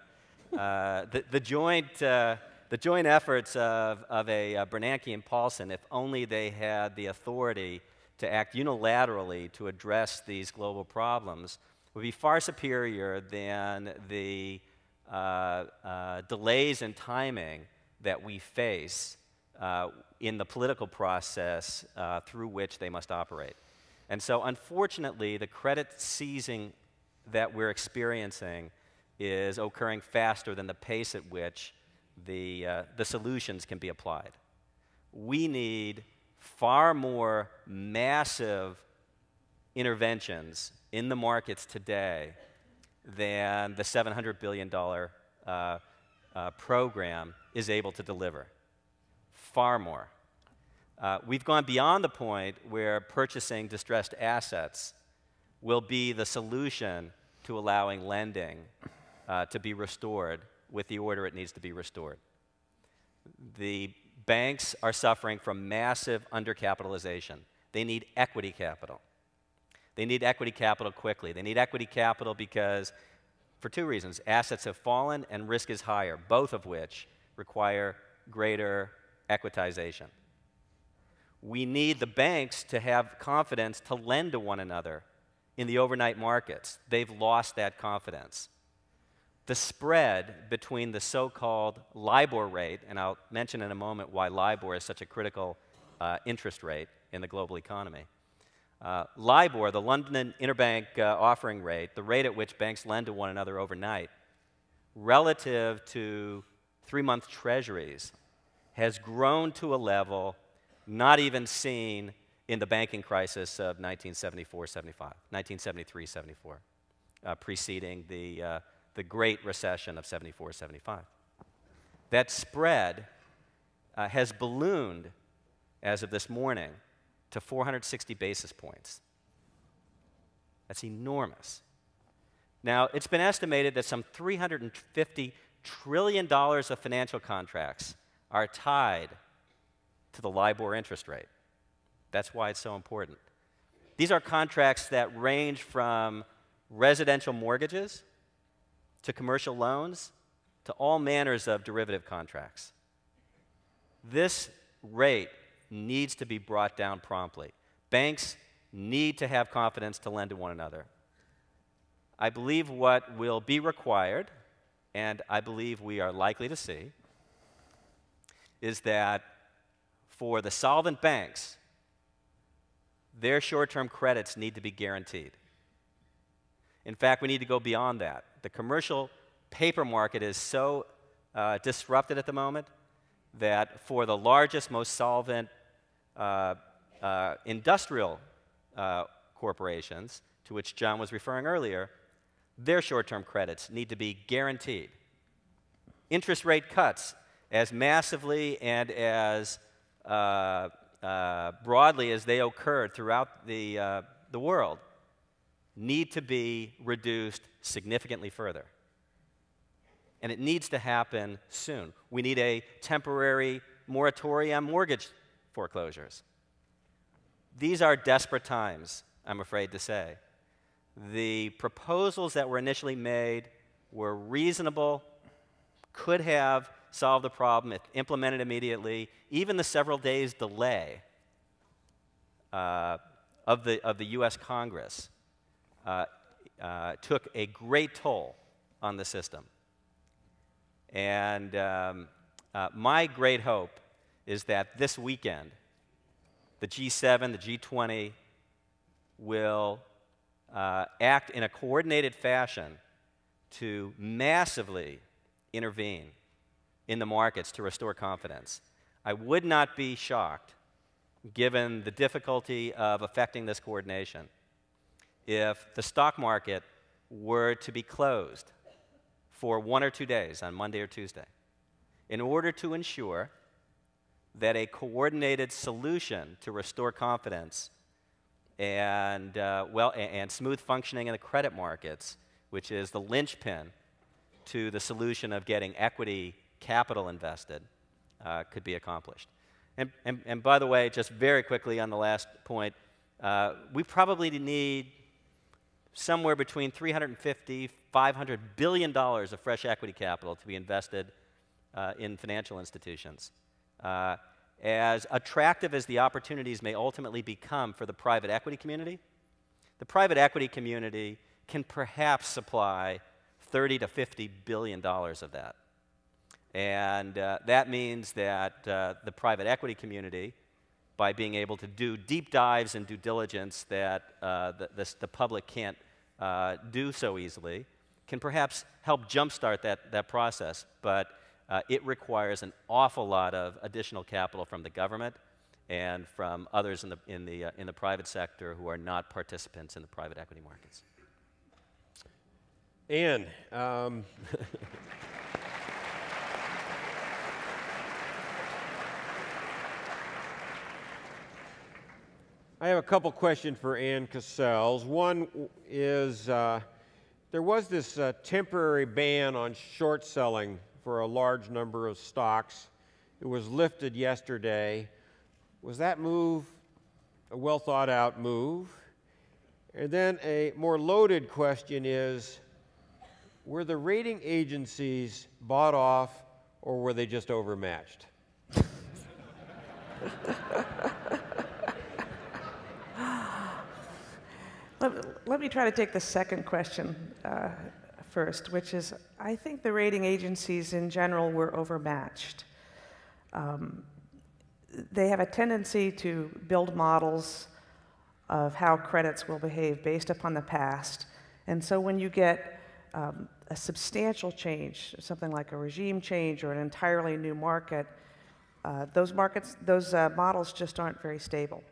joint efforts of a Bernanke and Paulson, if only they had the authority to act unilaterally to address these global problems, would be far superior than the delays in timing that we face in the political process through which they must operate. And so, unfortunately, the credit seizing that we're experiencing is occurring faster than the pace at which the solutions can be applied. We need far more massive interventions in the markets today than the $700 billion program is able to deliver. Far more. We've gone beyond the point where purchasing distressed assets will be the solution to allowing lending to be restored with the order it needs to be restored. The banks are suffering from massive undercapitalization. They need equity capital. They need equity capital quickly. They need equity capital because, for two reasons, assets have fallen and risk is higher, both of which require greater equitization. We need the banks to have confidence to lend to one another in the overnight markets. They've lost that confidence. The spread between the so-called LIBOR rate, and I'll mention in a moment why LIBOR is such a critical interest rate in the global economy. LIBOR, the London Interbank Offering Rate, the rate at which banks lend to one another overnight, relative to 3-month treasuries, has grown to a level not even seen in the banking crisis of 1973-74, preceding the Great Recession of 74-75. That spread has ballooned, as of this morning, to 460 basis points. That's enormous. Now, it's been estimated that some $350 trillion of financial contracts are tied to the LIBOR interest rate. That's why it's so important. These are contracts that range from residential mortgages to commercial loans to all manners of derivative contracts. This rate needs to be brought down promptly. Banks need to have confidence to lend to one another. I believe what will be required, and I believe we are likely to see, is that for the solvent banks, their short-term credits need to be guaranteed. In fact, we need to go beyond that. The commercial paper market is so disrupted at the moment that for the largest, most solvent industrial corporations, to which John was referring earlier, their short-term credits need to be guaranteed. Interest rate cuts as massively and as broadly as they occurred throughout the world, need to be reduced significantly further. And it needs to happen soon. We need a temporary moratorium on mortgage foreclosures. These are desperate times, I'm afraid to say. The proposals that were initially made were reasonable, could have solved the problem if implemented immediately. Even the several days delay of the US Congress took a great toll on the system. And my great hope is that this weekend, the G7, the G20 will act in a coordinated fashion to massively intervene in the markets to restore confidence. I would not be shocked, given the difficulty of effecting this coordination, if the stock market were to be closed for 1 or 2 days on Monday or Tuesday, in order to ensure that a coordinated solution to restore confidence and smooth functioning in the credit markets, which is the linchpin to the solution of getting equity capital invested, could be accomplished. And by the way, just very quickly on the last point, we probably need somewhere between $350, $500 billion of fresh equity capital to be invested in financial institutions. As attractive as the opportunities may ultimately become for the private equity community, the private equity community can perhaps supply $30 to $50 billion of that. And that means that the private equity community, by being able to do deep dives and due diligence that the public can't do so easily, can perhaps help jumpstart that process. But it requires an awful lot of additional capital from the government and from others in the private sector who are not participants in the private equity markets. Ann, I have a couple questions for Ann Cassells. One is, there was this temporary ban on short selling for a large number of stocks. It was lifted yesterday. Was that move a well thought out move? And then a more loaded question is, were the rating agencies bought off or were they just overmatched? Let me try to take the second question first, which is, I think the rating agencies in general were overmatched. They have a tendency to build models of how credits will behave based upon the past. And so when you get a substantial change, something like a regime change or an entirely new market, those models just aren't very stable.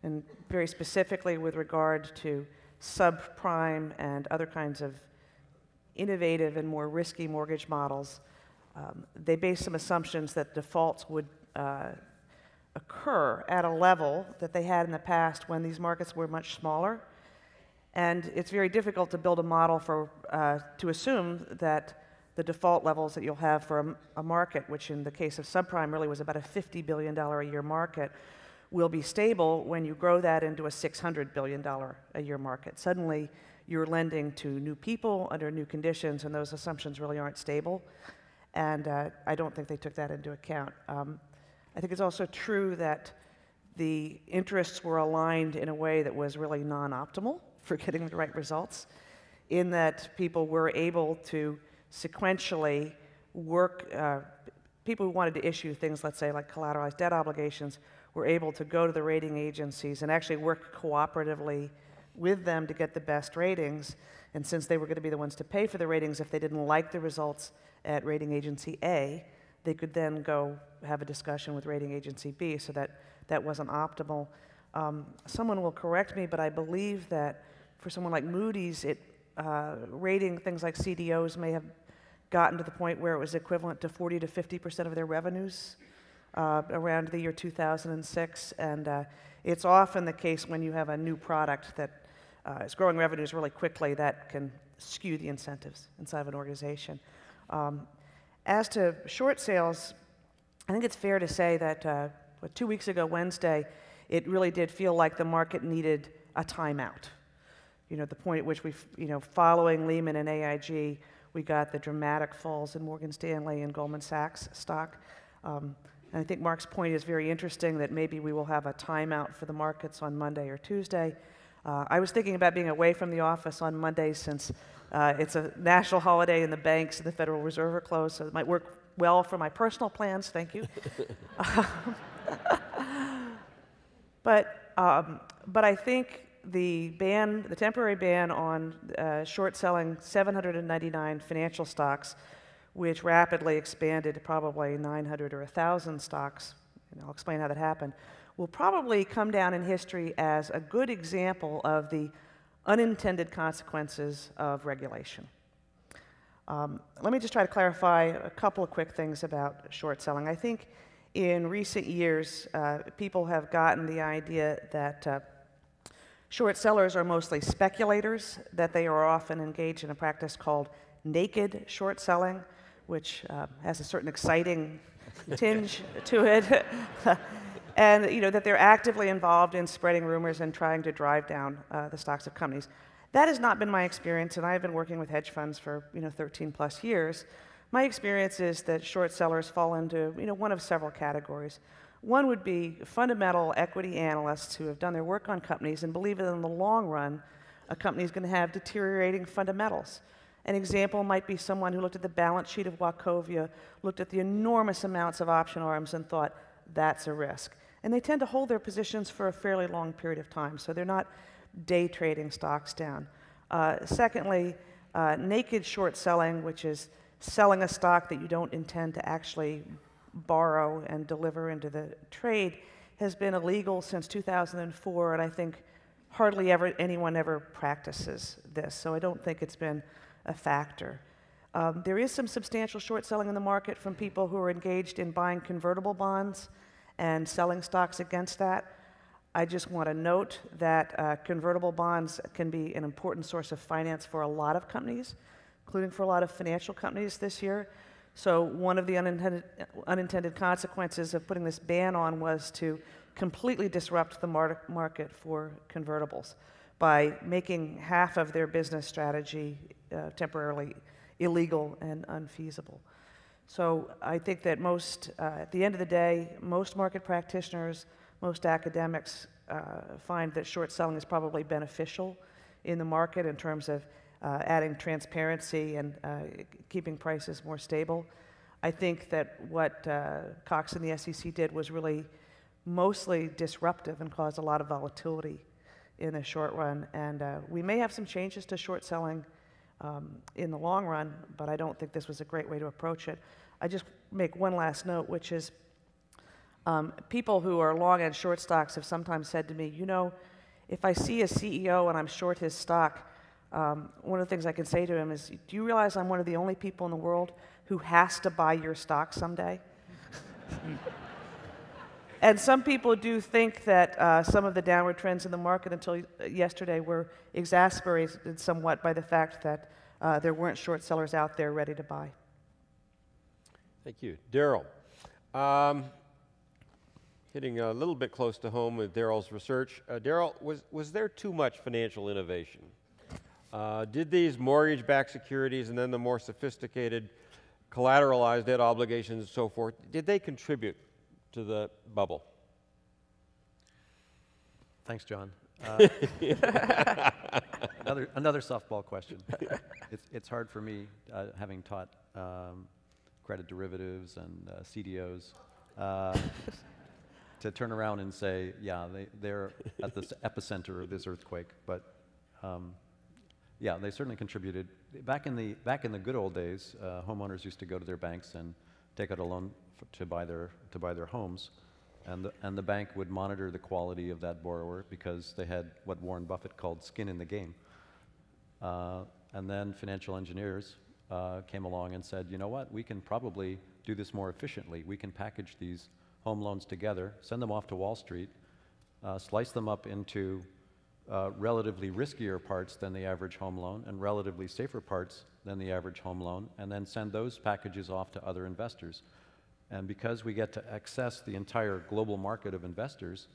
And very specifically with regard to subprime and other kinds of innovative and more risky mortgage models, they base some assumptions that defaults would occur at a level that they had in the past when these markets were much smaller. And it's very difficult to build a model to assume that the default levels that you'll have for a market, which in the case of subprime really was about a $50 billion a year market, will be stable when you grow that into a $600 billion a year market. Suddenly, you're lending to new people under new conditions, and those assumptions really aren't stable. And I don't think they took that into account. I think it's also true that the interests were aligned in a way that was really non-optimal for getting the right results, in that people were able to sequentially work, people who wanted to issue things, let's say, like collateralized debt obligations, were able to go to the rating agencies and actually work cooperatively with them to get the best ratings. And since they were going to be the ones to pay for the ratings, if they didn't like the results at rating agency A, they could then go have a discussion with rating agency B, so that wasn't optimal. Someone will correct me, but I believe that for someone like Moody's, rating things like CDOs may have gotten to the point where it was equivalent to 40 to 50% of their revenues around the year 2006. And it's often the case when you have a new product that is growing revenues really quickly that can skew the incentives inside of an organization. As to short sales, I think it's fair to say that 2 weeks ago, Wednesday, it really did feel like the market needed a timeout. You know, the point at which we, following Lehman and AIG, we got the dramatic falls in Morgan Stanley and Goldman Sachs stock. And I think Mark's point is very interesting, that maybe we will have a timeout for the markets on Monday or Tuesday. I was thinking about being away from the office on Monday, since it's a national holiday and the banks and the Federal Reserve are closed, so it might work well for my personal plans. Thank you. But I think the temporary ban on short selling 799 financial stocks, which rapidly expanded to probably 900 or 1,000 stocks, and I'll explain how that happened, will probably come down in history as a good example of the unintended consequences of regulation. Let me just try to clarify a couple of quick things about short selling. I think in recent years, people have gotten the idea that short sellers are mostly speculators, that they are often engaged in a practice called naked short selling, which has a certain exciting tinge to it. And that they're actively involved in spreading rumors and trying to drive down the stocks of companies. That has not been my experience, and I've been working with hedge funds for 13 plus years. My experience is that short sellers fall into one of several categories. One would be fundamental equity analysts who have done their work on companies and believe that in the long run, a company is going to have deteriorating fundamentals. An example might be someone who looked at the balance sheet of Wachovia, looked at the enormous amounts of option arms and thought, that's a risk. And they tend to hold their positions for a fairly long period of time, so they're not day trading stocks down. Secondly, naked short selling, which is selling a stock that you don't intend to actually borrow and deliver into the trade, has been illegal since 2004, and I think hardly anyone ever practices this, so I don't think it's been a factor. There is some substantial short selling in the market from people who are engaged in buying convertible bonds and selling stocks against that. I just want to note that convertible bonds can be an important source of finance for a lot of companies, including for a lot of financial companies this year. So one of the unintended consequences of putting this ban on was to completely disrupt the market for convertibles by making half of their business strategy temporarily illegal and unfeasible. So I think that at the end of the day, most market practitioners, most academics find that short selling is probably beneficial in the market in terms of adding transparency and keeping prices more stable. I think that what Cox and the SEC did was really mostly disruptive and caused a lot of volatility in the short run. And we may have some changes to short selling in the long run, but I don't think this was a great way to approach it. I just make one last note, which is people who are long and short stocks have sometimes said to me, if I see a CEO and I'm short his stock, one of the things I can say to him is, do you realize I'm one of the only people in the world who has to buy your stock someday? And some people do think that some of the downward trends in the market until yesterday were exacerbated somewhat by the fact that there weren't short sellers out there ready to buy. Thank you. Daryl. Hitting a little bit close to home with Daryl's research. Daryl, was there too much financial innovation? Did these mortgage-backed securities and then the more sophisticated collateralized debt obligations and so forth, did they contribute to the bubble? Thanks, John. Another softball question. It's hard for me, having taught credit derivatives and CDOs, to turn around and say, yeah, they're at the epicenter of this earthquake. But yeah, they certainly contributed. Back in the good old days, homeowners used to go to their banks and take out a loan to buy their homes, and the bank would monitor the quality of that borrower because they had what Warren Buffett called skin in the game. And then financial engineers came along and said, you know what, we can probably do this more efficiently. We can package these home loans together, send them off to Wall Street, slice them up into relatively riskier parts than the average home loan and relatively safer parts than the average home loan, and then send those packages off to other investors. And because we get to access the entire global market of investors,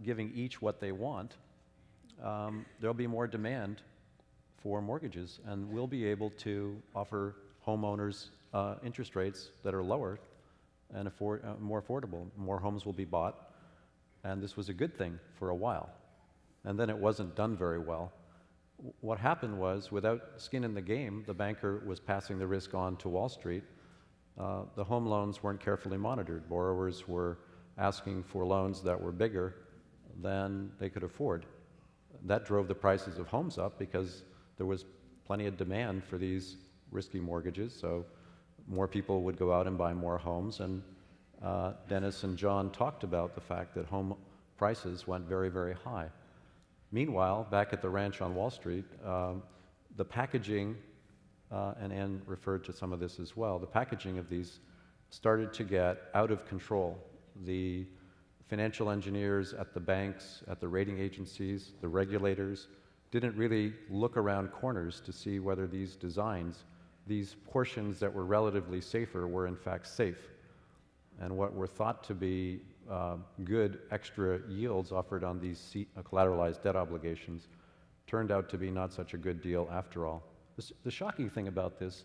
giving each what they want, there'll be more demand for mortgages, and we'll be able to offer homeowners interest rates that are lower and more affordable. More homes will be bought, and this was a good thing for a while. And then it wasn't done very well. What happened was, without skin in the game, the banker was passing the risk on to Wall Street. The home loans weren't carefully monitored. Borrowers were asking for loans that were bigger than they could afford. That drove the prices of homes up because there was plenty of demand for these risky mortgages, so more people would go out and buy more homes. And Dennis and John talked about the fact that home prices went very, very high. Meanwhile, back at the ranch on Wall Street, the packaging, and Ann referred to some of this as well, the packaging of these started to get out of control. The financial engineers at the banks, at the rating agencies, the regulators, didn't really look around corners to see whether these designs, these portions that were relatively safer, were in fact safe. And what were thought to be good extra yields offered on these collateralized debt obligations turned out to be not such a good deal after all. The shocking thing about this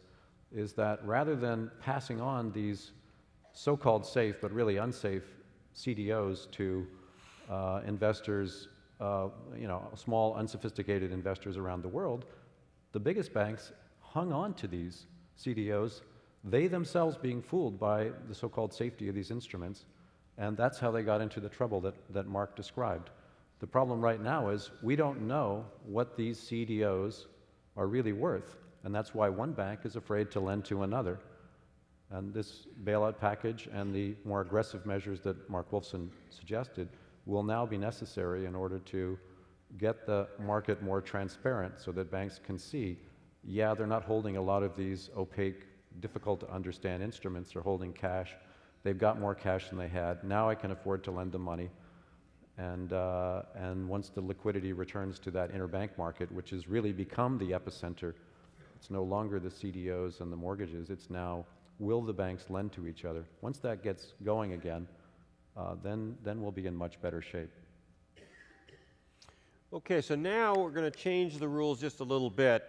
is that rather than passing on these so-called safe but really unsafe CDOs to investors, small unsophisticated investors around the world, the biggest banks hung on to these CDOs, they themselves being fooled by the so-called safety of these instruments, and that's how they got into the trouble that Mark described. The problem right now is we don't know what these CDOs are really worth, and that's why one bank is afraid to lend to another. And this bailout package and the more aggressive measures that Mark Wolfson suggested will now be necessary in order to get the market more transparent so that banks can see, yeah, they're not holding a lot of these opaque, difficult to understand instruments, they're holding cash. They've got more cash than they had. Now I can afford to lend them money. And once the liquidity returns to that interbank market, which has really become the epicenter, it's no longer the CDOs and the mortgages, it's now, will the banks lend to each other? Once that gets going again, then we'll be in much better shape. Okay, so now we're going to change the rules just a little bit.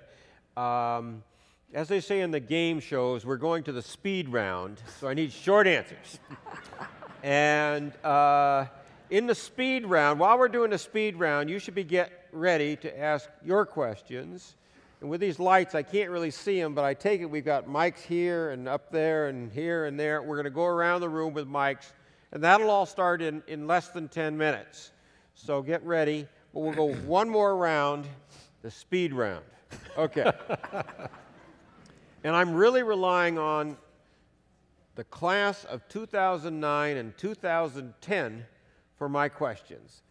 As they say in the game shows, we're going to the speed round, so I need short answers. And in the speed round, while we're doing the speed round, you should get ready to ask your questions. And with these lights, I can't really see them, but I take it we've got mics here and up there and here and there. We're going to go around the room with mics, and that'll all start in less than 10 minutes. So get ready. But we'll go one more round, the speed round. Okay. And I'm really relying on the class of 2009 and 2010 for my questions.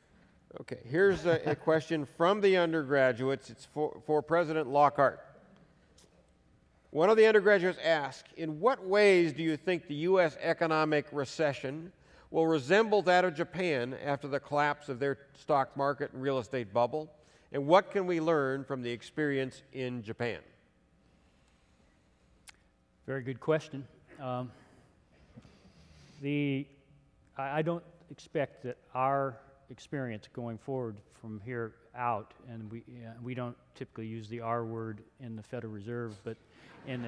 Okay, here's a question from the undergraduates. It's for President Lockhart. One of the undergraduates asked, in what ways do you think the U.S. economic recession will resemble that of Japan after the collapse of their stock market and real estate bubble? And what can we learn from the experience in Japan? Very good question. I don't expect that our experience going forward from here out, and we don't typically use the R word in the Federal Reserve, but in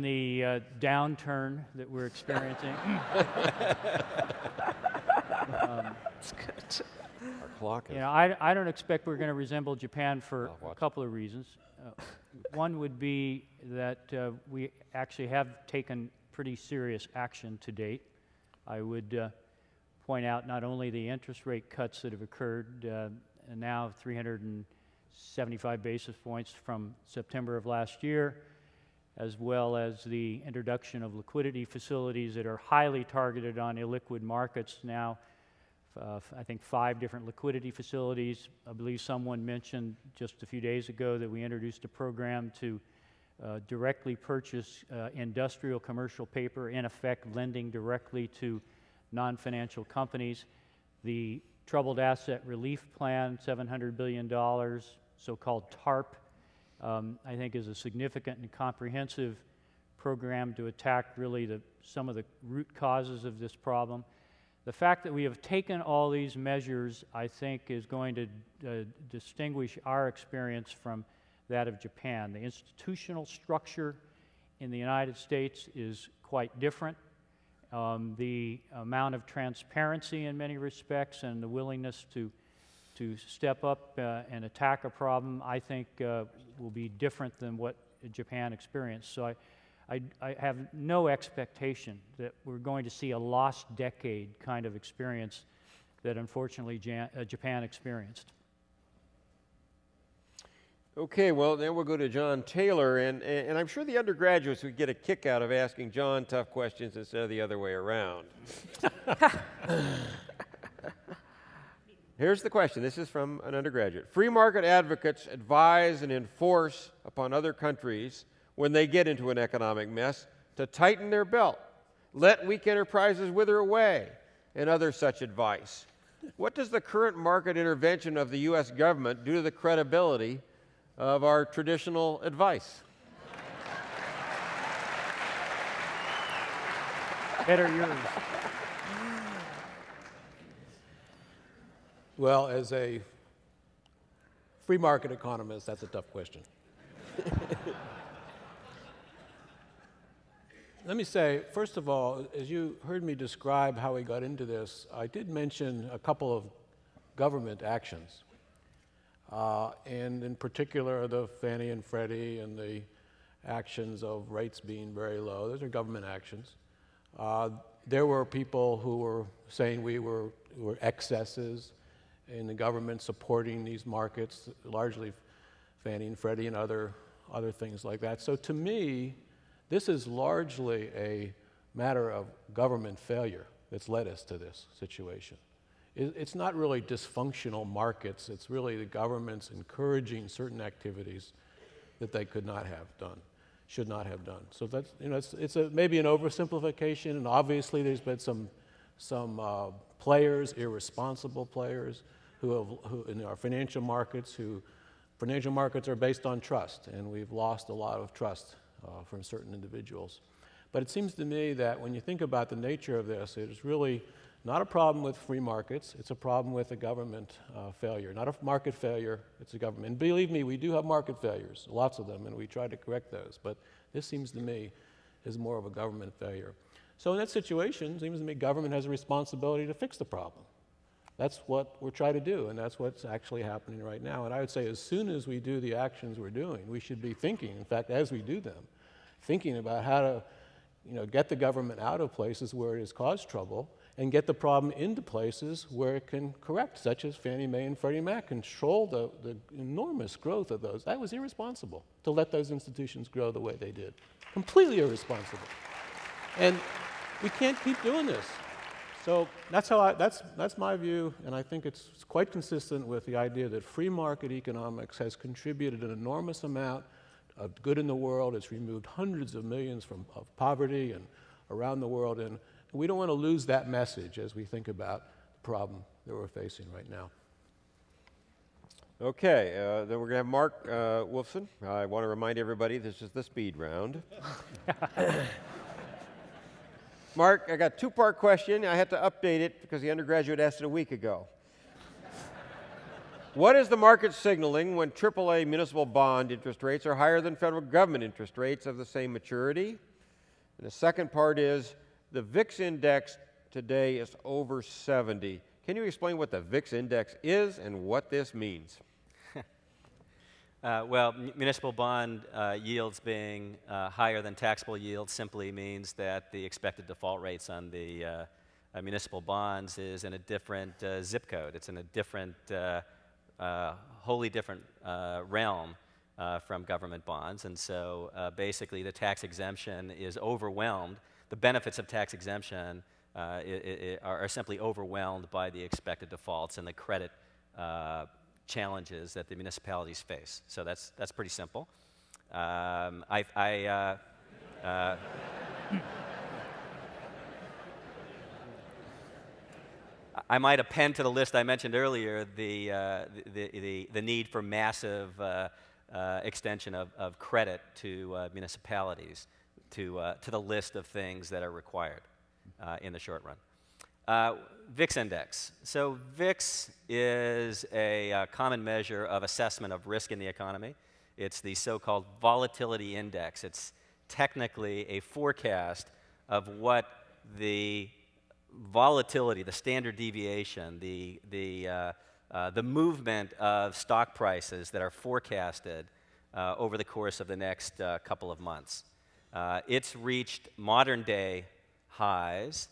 the downturn that we're experiencing. It's good. Our clock is. I don't expect we're going to resemble Japan for a couple of reasons. One would be that we actually have taken pretty serious action to date. I would point out not only the interest rate cuts that have occurred, now 375 basis points from September of last year, as well as the introduction of liquidity facilities that are highly targeted on illiquid markets now, I think 5 different liquidity facilities. I believe someone mentioned just a few days ago that we introduced a program to directly purchase industrial commercial paper, in effect lending directly to non-financial companies. The Troubled Asset Relief Plan, $700 billion, so-called TARP, I think is a significant and comprehensive program to attack really some of the root causes of this problem. The fact that we have taken all these measures, I think, is going to distinguish our experience from that of Japan. The institutional structure in the United States is quite different. The amount of transparency in many respects and the willingness to step up and attack a problem, I think, will be different than what Japan experienced. So I have no expectation that we're going to see a lost decade kind of experience that unfortunately Japan experienced. Okay, well, then we'll go to John Taylor, and I'm sure the undergraduates would get a kick out of asking John tough questions instead of the other way around. Here's the question. This is from an undergraduate. Free market advocates advise and enforce upon other countries when they get into an economic mess to tighten their belt, let weak enterprises wither away, and other such advice. What does the current market intervention of the U.S. government do to the credibility of our traditional advice? Better yours. Well, as a free market economist, that's a tough question. Let me say, first of all, as you heard me describe how we got into this, I did mention a couple of government actions. And in particular, the Fannie and Freddie and the actions of rates being very low. Those are government actions. There were people who were saying we were excesses in the government supporting these markets, largely Fannie and Freddie and other things like that. So to me, this is largely a matter of government failure that's led us to this situation. It's not really dysfunctional markets. It's really the government's encouraging certain activities that they could not have done, should not have done. So that's, you know, it's maybe an oversimplification, and obviously there's been some players, irresponsible players, who in our financial markets, financial markets are based on trust, and we've lost a lot of trust from certain individuals. But it seems to me that when you think about the nature of this, it is really not a problem with free markets, it's a problem with a government failure. Not a market failure, it's a government. And believe me, we do have market failures, lots of them, and we try to correct those. But this seems to me is more of a government failure. So in that situation, it seems to me government has a responsibility to fix the problem. That's what we're trying to do, and that's what's actually happening right now. And I would say as soon as we do the actions we're doing, we should be thinking, in fact, as we do them, thinking about how to, you know, get the government out of places where it has caused trouble and get the problem into places where it can correct, such as Fannie Mae and Freddie Mac. Control the enormous growth of those. That was irresponsible to let those institutions grow the way they did. Completely irresponsible. And we can't keep doing this. So that's my view, and I think it's quite consistent with the idea that free market economics has contributed an enormous amount of good in the world. It's removed hundreds of millions of poverty and around the world, and we don't want to lose that message as we think about the problem that we're facing right now. Okay, then we're going to have Mark Wolfson. I want to remind everybody this is the speed round. Mark, I got a two-part question. I had to update it because the undergraduate asked it a week ago. What is the market signaling when AAA municipal bond interest rates are higher than federal government interest rates of the same maturity? And the second part is, the VIX index today is over 70. Can you explain what the VIX index is and what this means? Well, municipal bond yields being higher than taxable yields simply means that the expected default rates on the municipal bonds is in a different zip code. It's in a different, wholly different realm from government bonds. And so basically the tax exemption is overwhelmed. The benefits of tax exemption are simply overwhelmed by the expected defaults and the credit challenges that the municipalities face. So that's pretty simple. I might append to the list I mentioned earlier the need for massive extension of credit to municipalities to the list of things that are required in the short run. VIX index. So VIX is a common measure of assessment of risk in the economy. It's the so-called volatility index. It's technically a forecast of what the volatility, the standard deviation, the movement of stock prices that are forecasted over the course of the next couple of months. It's reached modern day highs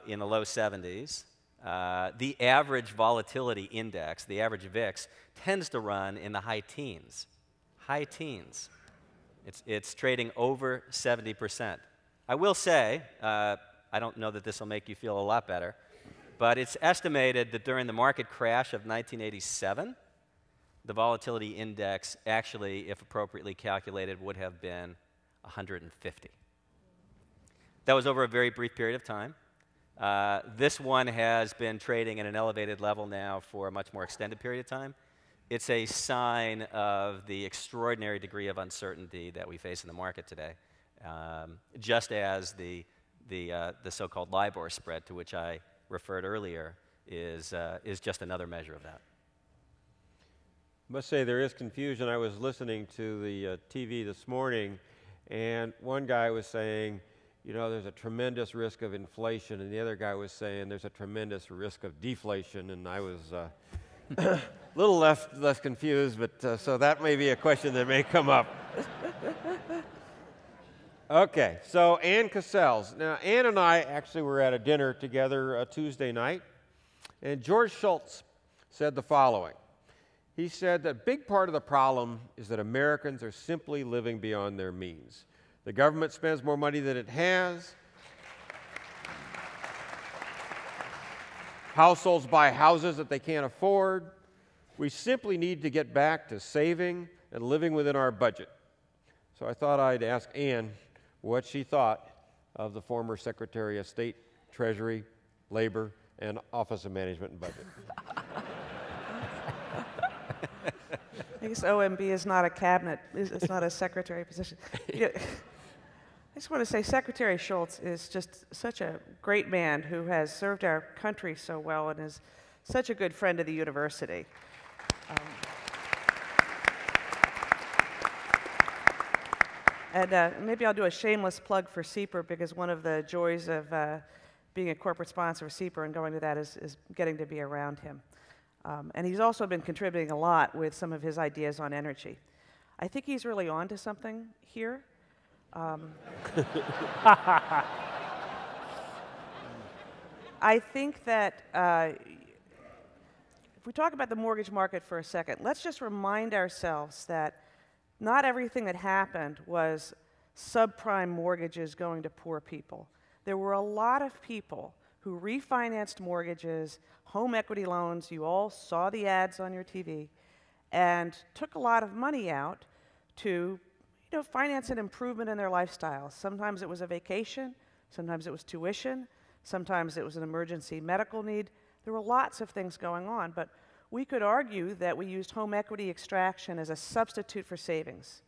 in the low 70s. The average volatility index, the average VIX, tends to run in the high teens. High teens. It's trading over 70%. I will say, I don't know that this will make you feel a lot better, but it's estimated that during the market crash of 1987, the volatility index actually, if appropriately calculated, would have been 150. That was over a very brief period of time. This one has been trading at an elevated level now for a much more extended period of time. It's a sign of the extraordinary degree of uncertainty that we face in the market today, just as the so-called LIBOR spread, to which I referred earlier, is just another measure of that. I must say there is confusion. I was listening to the TV this morning, and one guy was saying, you know, there's a tremendous risk of inflation, and the other guy was saying there's a tremendous risk of deflation, and I was a little less confused, but so that may be a question that may come up. Okay, so Ann Cassells. Now, Ann and I actually were at a dinner together Tuesday night, and George Shultz said the following. He said that a big part of the problem is that Americans are simply living beyond their means. The government spends more money than it has. Households buy houses that they can't afford. We simply need to get back to saving and living within our budget. So I thought I'd ask Ann what she thought of the former Secretary of State, Treasury, Labor, and Office of Management and Budget. I guess OMB is not a cabinet, it's not a secretary position. I just want to say Secretary Shultz is just such a great man who has served our country so well and is such a good friend of the university. And maybe I'll do a shameless plug for CEPR, because one of the joys of being a corporate sponsor of CEPR and going to that is getting to be around him. And he's also been contributing a lot with some of his ideas on energy. I think he's really on to something here. I think that if we talk about the mortgage market for a second, let's just remind ourselves that not everything that happened was subprime mortgages going to poor people. There were a lot of people who refinanced mortgages, home equity loans, you all saw the ads on your TV, and took a lot of money out to finance an improvement in their lifestyle. Sometimes it was a vacation, sometimes it was tuition, sometimes it was an emergency medical need. There were lots of things going on, but we could argue that we used home equity extraction as a substitute for savings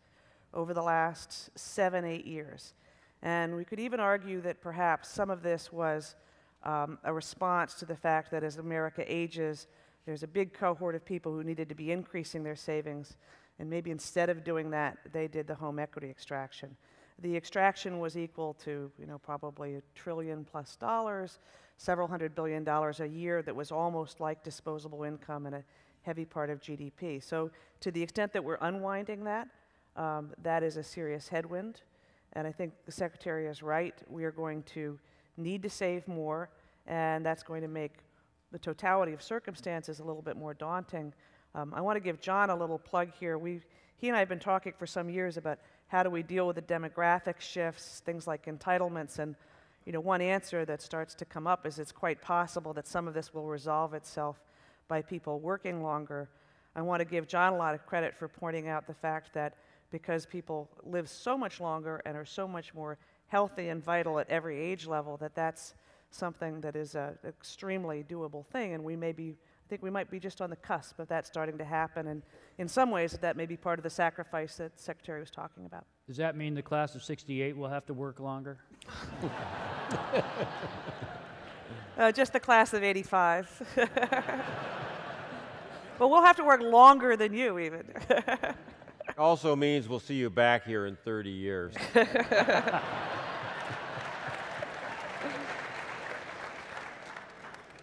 over the last 7-8 years. And we could even argue that perhaps some of this was a response to the fact that as America ages, there's a big cohort of people who needed to be increasing their savings, and maybe instead of doing that, they did the home equity extraction. The extraction was equal to, probably $1 trillion+, several $100 billion a year that was almost like disposable income and a heavy part of GDP. So to the extent that we're unwinding that, that is a serious headwind. And I think the Secretary is right. We are going to need to save more, and that's going to make the totality of circumstances a little bit more daunting. I want to give John a little plug here. He and I have been talking for some years about how do we deal with the demographic shifts, things like entitlements, and one answer that starts to come up is it's quite possible that some of this will resolve itself by people working longer. I want to give John a lot of credit for pointing out the fact that because people live so much longer and are so much more healthy and vital at every age level, that's something that is an extremely doable thing, and I think we might be just on the cusp of that starting to happen, and in some ways that may be part of the sacrifice that the Secretary was talking about. Does that mean the class of '68 will have to work longer? Just the class of '85. But we'll have to work longer than you, even. Also means we'll see you back here in 30 years.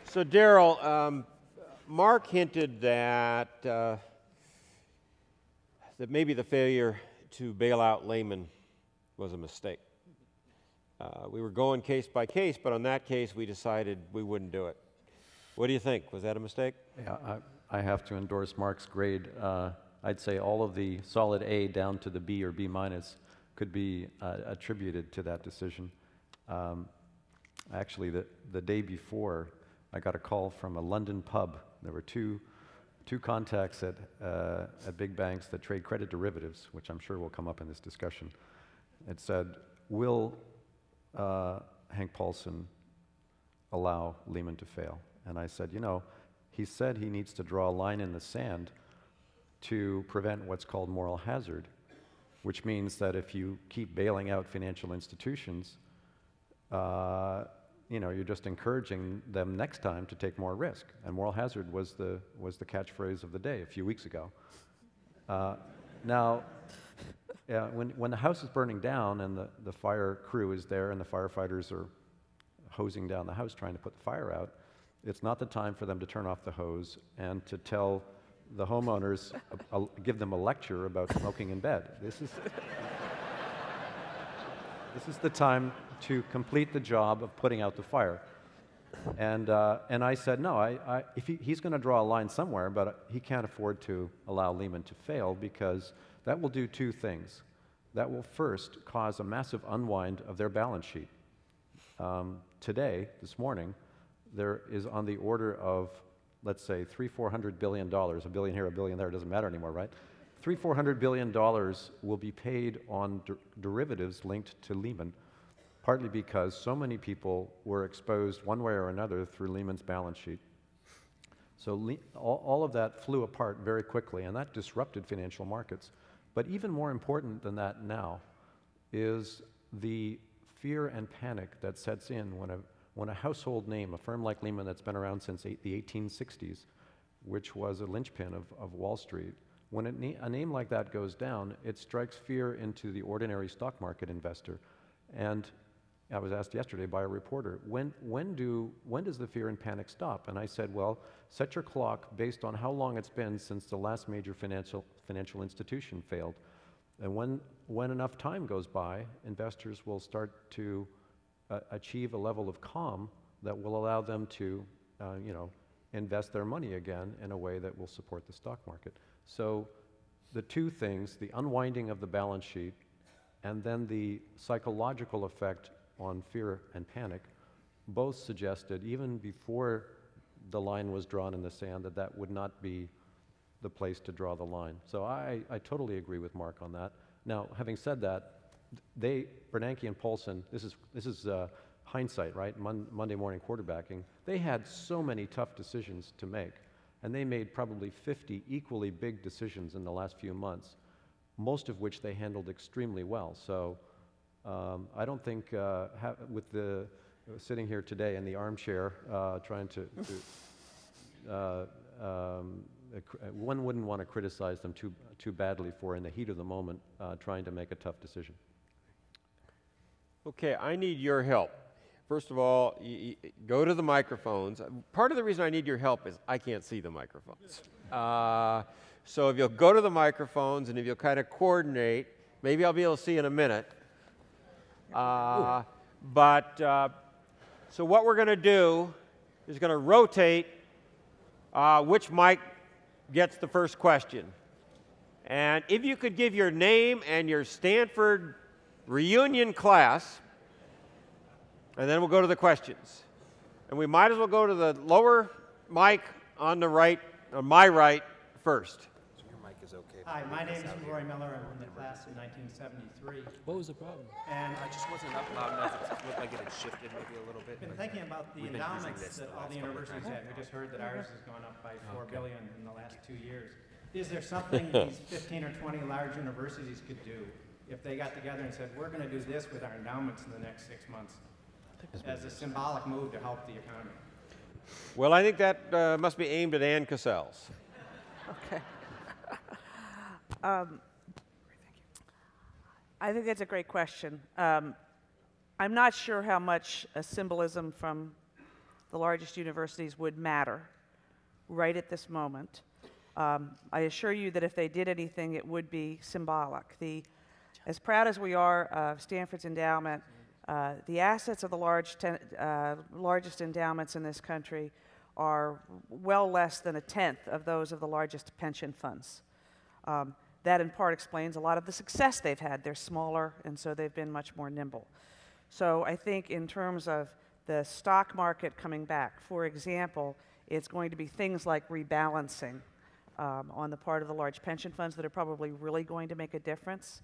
So, Darrell, Mark hinted that maybe the failure to bail out Lehman was a mistake. We were going case by case, but on that case we decided we wouldn't do it. What do you think? Was that a mistake? Yeah, I have to endorse Mark's grade. I'd say all of the solid A down to the B or B minus could be attributed to that decision. Actually, the day before, I got a call from a London pub. There were two contacts at big banks that trade credit derivatives, which I'm sure will come up in this discussion. It said, will Hank Paulson allow Lehman to fail? And I said, he said he needs to draw a line in the sand to prevent what's called moral hazard, which means that if you keep bailing out financial institutions, you're just encouraging them next time to take more risk. And moral hazard was the catchphrase of the day a few weeks ago. Now, when the house is burning down and the fire crew is there and the firefighters are hosing down the house trying to put the fire out, it's not the time for them to turn off the hose and to tell the homeowners, give them a lecture about smoking in bed. This is the time to complete the job of putting out the fire. And I said, no, if he's going to draw a line somewhere, but he can't afford to allow Lehman to fail, because that will do two things. That will first cause a massive unwind of their balance sheet. Today, this morning, there is on the order of, let's say, $300–400 billion, a billion here, a billion there, it doesn't matter anymore, right? $300–400 billion will be paid on derivatives linked to Lehman, partly because so many people were exposed one way or another through Lehman's balance sheet. So all of that flew apart very quickly, and that disrupted financial markets. But even more important than that now is the fear and panic that sets in when a household name, a firm like Lehman that's been around since the 1860s, which was a linchpin of Wall Street, when a name like that goes down, it strikes fear into the ordinary stock market investor. And I was asked yesterday by a reporter, when does the fear and panic stop? And I said, well, set your clock based on how long it's been since the last major financial institution failed. And when enough time goes by, investors will start to achieve a level of calm that will allow them to, invest their money again in a way that will support the stock market. So the two things, the unwinding of the balance sheet and then the psychological effect on fear and panic, both suggested, even before the line was drawn in the sand, that would not be the place to draw the line. So I totally agree with Mark on that. Now, having said that, Bernanke and Paulson, this is hindsight, right? Monday morning quarterbacking. They had so many tough decisions to make, and they made probably 50 equally big decisions in the last few months, most of which they handled extremely well. So I don't think with the sitting here today in the armchair trying to one wouldn't want to criticize them too badly for, in the heat of the moment, trying to make a tough decision. Okay, I need your help. First of all, go to the microphones. Part of the reason I need your help is I can't see the microphones. So if you'll go to the microphones and if you'll kind of coordinate, maybe I'll be able to see in a minute. So what we're going to do is going to rotate which mic gets the first question. And if you could give your name and your Stanford reunion class, and then we'll go to the questions. And we might as well go to the lower mic on the right, on my right, first. So your mic is okay. Hi, my name is Roy Miller. I'm from the class of 1973. What was the problem? And I just wasn't up loud enough. It looked like it had shifted maybe a little bit. I've been thinking about the endowments that all the universities have. We just heard that ours has gone up by $4 billion in the last 2 years. Is there something these 15 or 20 large universities could do if they got together and said, we're going to do this with our endowments in the next 6 months as a symbolic move to help the economy? Well, I think that must be aimed at Ann Cassells. Okay. I think that's a great question. I'm not sure how much symbolism from the largest universities would matter right at this moment. I assure you that if they did anything, it would be symbolic. As proud as we are of Stanford's endowment, the assets of the largest endowments in this country are well less than 1/10 of those of the largest pension funds. That in part explains a lot of the success they've had. They're smaller, and so they've been much more nimble. So I think in terms of the stock market coming back, for example, it's going to be things like rebalancing on the part of the large pension funds that are probably really going to make a difference.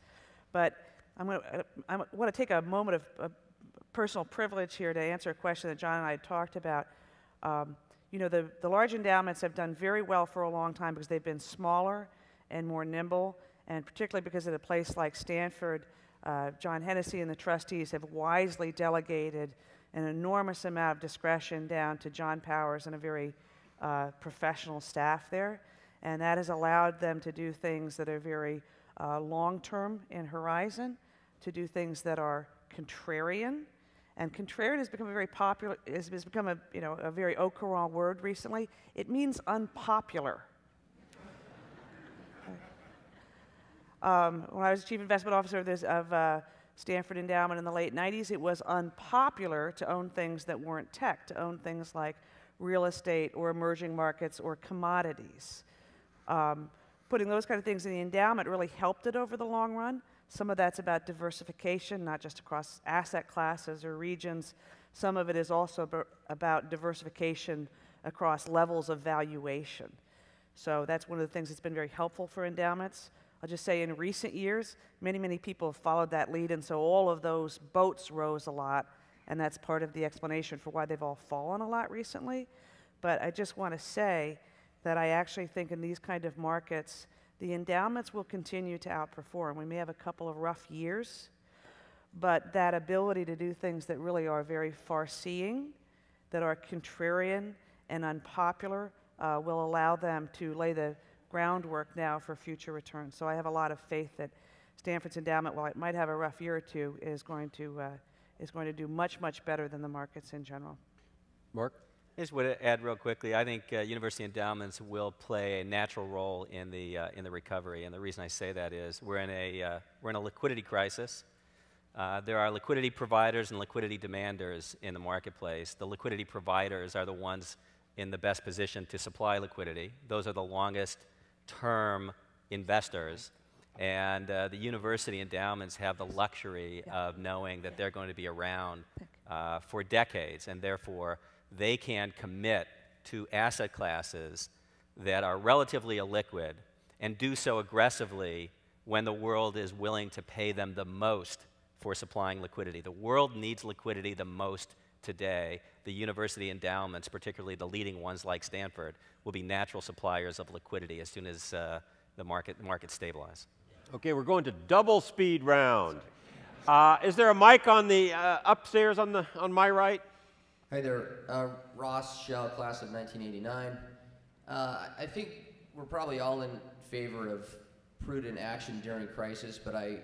But I want to take a moment of personal privilege here to answer a question that John and I had talked about. You know, the large endowments have done very well for a long time because they've been smaller and more nimble, and particularly because at a place like Stanford, John Hennessy and the trustees have wisely delegated an enormous amount of discretion down to John Powers and a very professional staff there, and that has allowed them to do things that are very long-term in horizon, to do things that are contrarian. And contrarian has become a very popular, has become a very au courant word recently. It means unpopular. When I was chief investment officer of Stanford Endowment in the late 90s, it was unpopular to own things that weren't tech, to own things like real estate or emerging markets or commodities. Putting those kind of things in the endowment really helped it over the long run. Some of that's about diversification, not just across asset classes or regions. Some of it is also about diversification across levels of valuation. So that's one of the things that's been very helpful for endowments. I'll just say in recent years, many people have followed that lead, and so all of those boats rose a lot, and that's part of the explanation for why they've all fallen a lot recently. But I just want to say that I actually think in these kind of markets, the endowments will continue to outperform. We may have a couple of rough years, but that ability to do things that really are very far-seeing, that are contrarian and unpopular, will allow them to lay the groundwork now for future returns. So I have a lot of faith that Stanford's endowment, while it might have a rough year or two, is going to do much better than the markets in general. Mark? I just want to add real quickly, I think university endowments will play a natural role in the recovery, and the reason I say that is we're in a liquidity crisis. There are liquidity providers and liquidity demanders in the marketplace. The liquidity providers are the ones in the best position to supply liquidity. Those are the longest term investors, and the university endowments have the luxury of knowing that they're going to be around for decades, and therefore they can commit to asset classes that are relatively illiquid and do so aggressively when the world is willing to pay them the most for supplying liquidity. The world needs liquidity the most today. The university endowments, particularly the leading ones like Stanford, will be natural suppliers of liquidity as soon as the market stabilize. Okay, we're going to double speed round. Is there a mic on the upstairs on my right? Hi there, Ross Shell, class of 1989. I think we're probably all in favor of prudent action during crisis, but I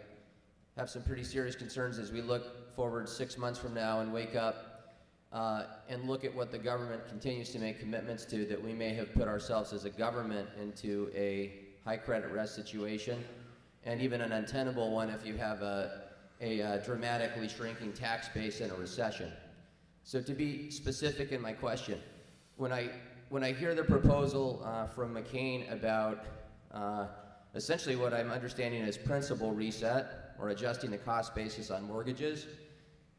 have some pretty serious concerns as we look forward 6 months from now and wake up and look at what the government continues to make commitments to, that we may have put ourselves as a government into a high credit risk situation, and even an untenable one if you have a dramatically shrinking tax base in a recession. So to be specific in my question, when I hear the proposal from McCain about essentially what I'm understanding as principal reset or adjusting the cost basis on mortgages,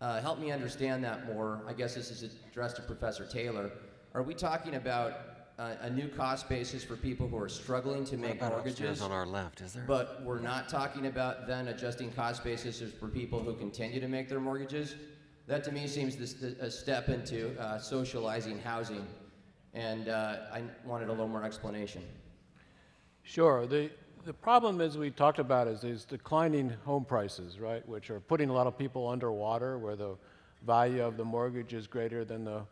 Help me understand that more. I guess this is addressed to Professor Taylor. Are we talking about a new cost basis for people who are struggling to make mortgages on our left, is there? But we're not talking about then adjusting cost basis for people who continue to make their mortgages? That to me seems a step into socializing housing, and I wanted a little more explanation. Sure. The problem, as we talked about, is these declining home prices, right, which are putting a lot of people underwater, where the value of the mortgage is greater than the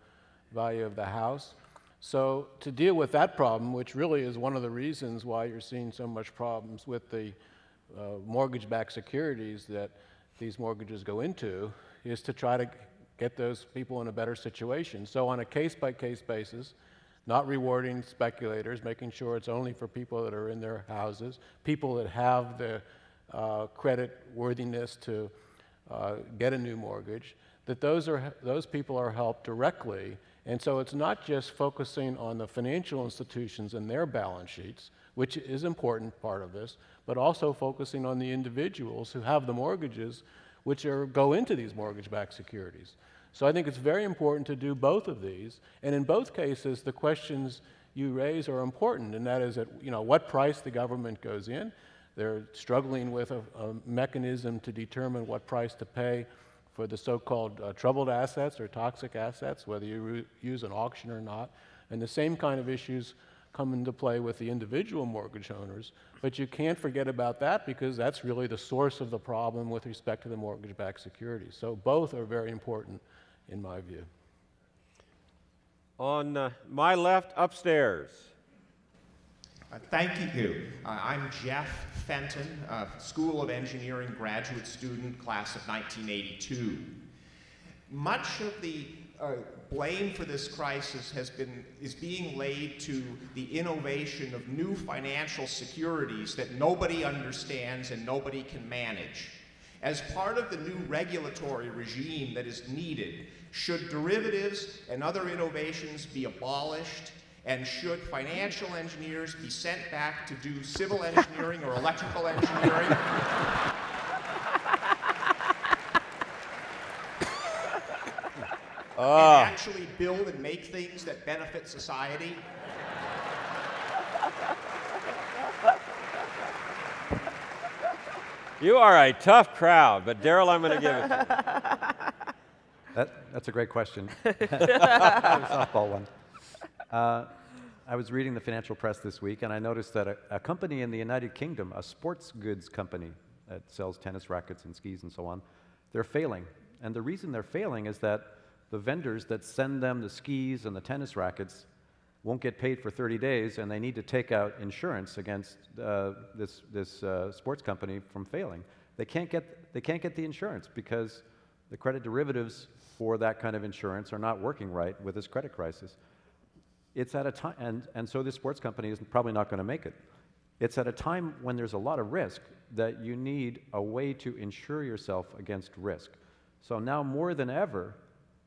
value of the house. So to deal with that problem, which really is one of the reasons why you're seeing so much problems with the mortgage-backed securities that these mortgages go into, is to try to get those people in a better situation. So on a case-by-case basis, not rewarding speculators, making sure it's only for people that are in their houses, people that have the credit worthiness to get a new mortgage, that those people are helped directly. And so it's not just focusing on the financial institutions and their balance sheets, which is an important part of this, but also focusing on the individuals who have the mortgages which go into these mortgage-backed securities. So I think it's very important to do both of these, and in both cases, the questions you raise are important, and that is at what price the government goes in. They're struggling with a mechanism to determine what price to pay for the so-called troubled assets or toxic assets, whether you use an auction or not. And the same kind of issues come into play with the individual mortgage owners, but you can't forget about that because that's really the source of the problem with respect to the mortgage-backed securities. So both are very important in my view. On my left, upstairs. Thank you. I'm Jeff Fenton, School of Engineering graduate student, class of 1982. Much of the blame for this crisis is being laid to the innovation of new financial securities that nobody understands and nobody can manage. As part of the new regulatory regime that is needed, should derivatives and other innovations be abolished? And should financial engineers be sent back to do civil engineering or electrical engineering? And actually build and make things that benefit society? You are a tough crowd, but Daryl, I'm going to give it to you. That's a great question. Softball one. I was reading the financial press this week, and I noticed that a company in the United Kingdom, a sports goods company that sells tennis rackets and skis and so on, they're failing. And the reason they're failing is that the vendors that send them the skis and the tennis rackets won't get paid for 30 days, and they need to take out insurance against this sports company from failing. They can't get the insurance because the credit derivatives for that kind of insurance are not working right with this credit crisis. It's at a time, and so this sports company is probably not going to make it. It's at a time when there's a lot of risk that you need a way to insure yourself against risk. So now more than ever,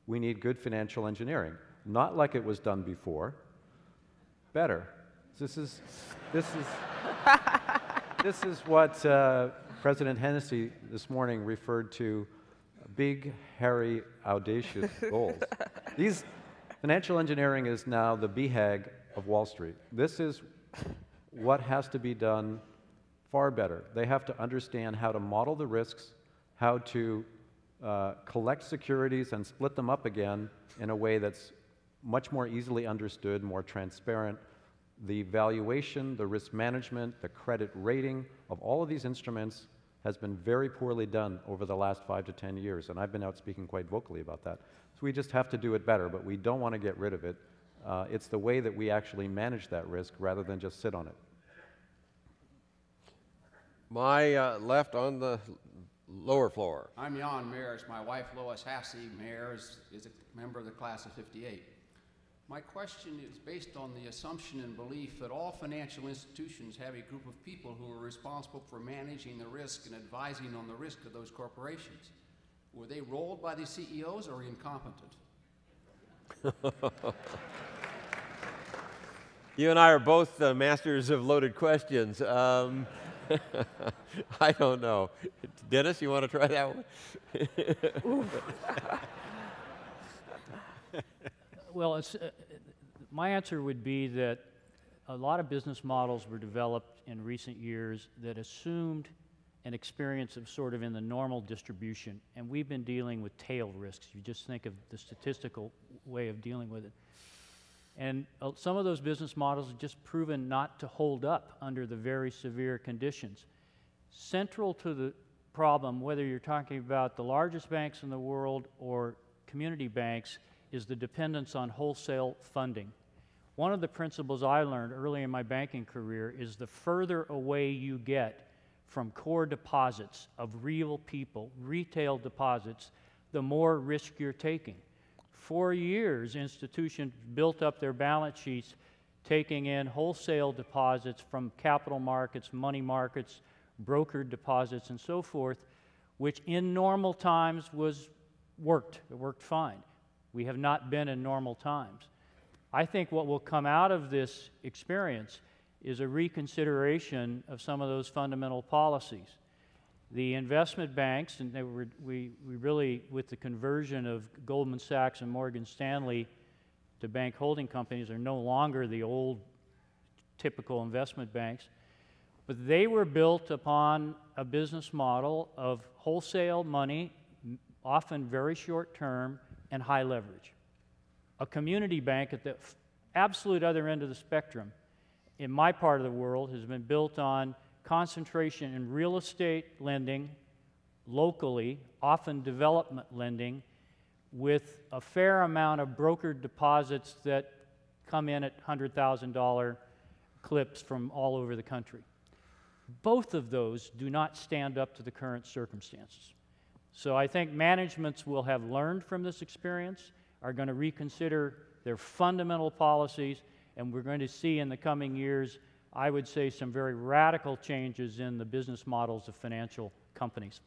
we need good financial engineering. Not like it was done before, better. This is what President Hennessy this morning referred to big, hairy, audacious goals. Financial engineering is now the BHAG of Wall Street. This is what has to be done far better. They have to understand how to model the risks, how to collect securities and split them up again in a way that's much more easily understood, more transparent. The valuation, the risk management, the credit rating of all of these instruments has been very poorly done over the last 5 to 10 years, and I've been out speaking quite vocally about that. So we just have to do it better, but we don't want to get rid of it. It's the way that we actually manage that risk rather than just sit on it. My left on the lower floor. I'm Jan Mayers. My wife, Lois Hassey Mayers, is a member of the class of '58. My question is based on the assumption and belief that all financial institutions have a group of people who are responsible for managing the risk and advising on the risk of those corporations. Were they rolled by the CEOs or incompetent? You and I are both masters of loaded questions. I don't know. Dennis, you want to try that one? Well, my answer would be that a lot of business models were developed in recent years that assumed an experience of sort of in the normal distribution, and we've been dealing with tail risks. You just think of the statistical way of dealing with it. And some of those business models have just proven not to hold up under the very severe conditions. Central to the problem, whether you're talking about the largest banks in the world or community banks, is the dependence on wholesale funding. One of the principles I learned early in my banking career is the further away you get from core deposits of real people, retail deposits, the more risk you're taking. For years, institutions built up their balance sheets taking in wholesale deposits from capital markets, money markets, brokered deposits, and so forth, which in normal times worked. It worked fine. We have not been in normal times. I think what will come out of this experience is a reconsideration of some of those fundamental policies. The investment banks, and we really, with the conversion of Goldman Sachs and Morgan Stanley to bank holding companies, are no longer the old typical investment banks, but they were built upon a business model of wholesale money, often very short term, and high leverage. A community bank at the absolute other end of the spectrum in my part of the world has been built on concentration in real estate lending, locally, often development lending, with a fair amount of brokered deposits that come in at $100,000 clips from all over the country. Both of those do not stand up to the current circumstances. So I think managements will have learned from this experience, are going to reconsider their fundamental policies, and we're going to see in the coming years, I would say, some very radical changes in the business models of financial companies.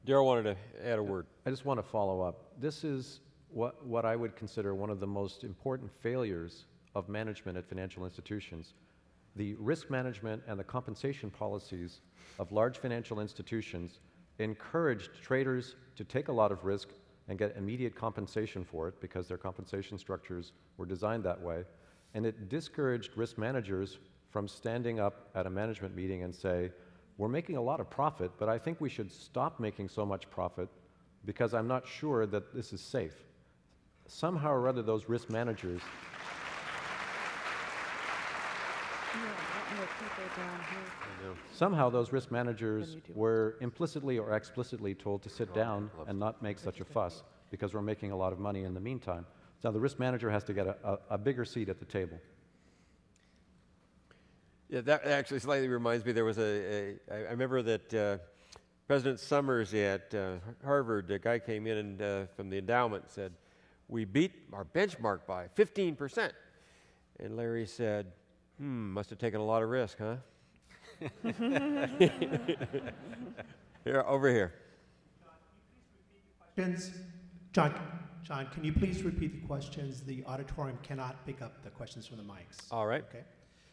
Darryl wanted to add a word. I just want to follow up. This is what I would consider one of the most important failures of management at financial institutions. The risk management and the compensation policies of large financial institutions encouraged traders to take a lot of risk and get immediate compensation for it because their compensation structures were designed that way. And it discouraged risk managers from standing up at a management meeting and say, we're making a lot of profit, but I think we should stop making so much profit because I'm not sure that this is safe. Somehow or other, those risk managers were implicitly or explicitly told to sit down and not make such a fuss because we're making a lot of money in the meantime. So the risk manager has to get a bigger seat at the table. Yeah, that actually slightly reminds me, there was I remember that President Summers at Harvard, a guy came in and from the endowment and said, we beat our benchmark by 15%. And Larry said, must have taken a lot of risk, huh? Here, over here. John, can you please repeat the questions? The auditorium cannot pick up the questions from the mics. All right. Okay.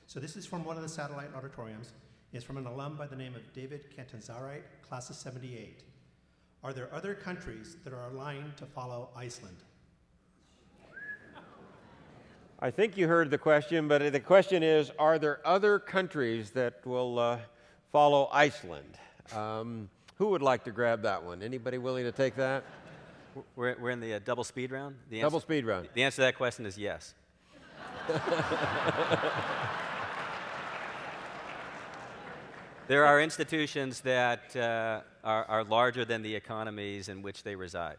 So this is from one of the satellite auditoriums. It's from an alum by the name of David Cantanzarite, class of 78. Are there other countries that are aligned to follow Iceland? I think you heard the question, but the question is, are there other countries that will follow Iceland? Who would like to grab that one? Anybody willing to take that? We're in the double speed round? Double speed round. The answer to that question is yes. There are institutions that are larger than the economies in which they reside.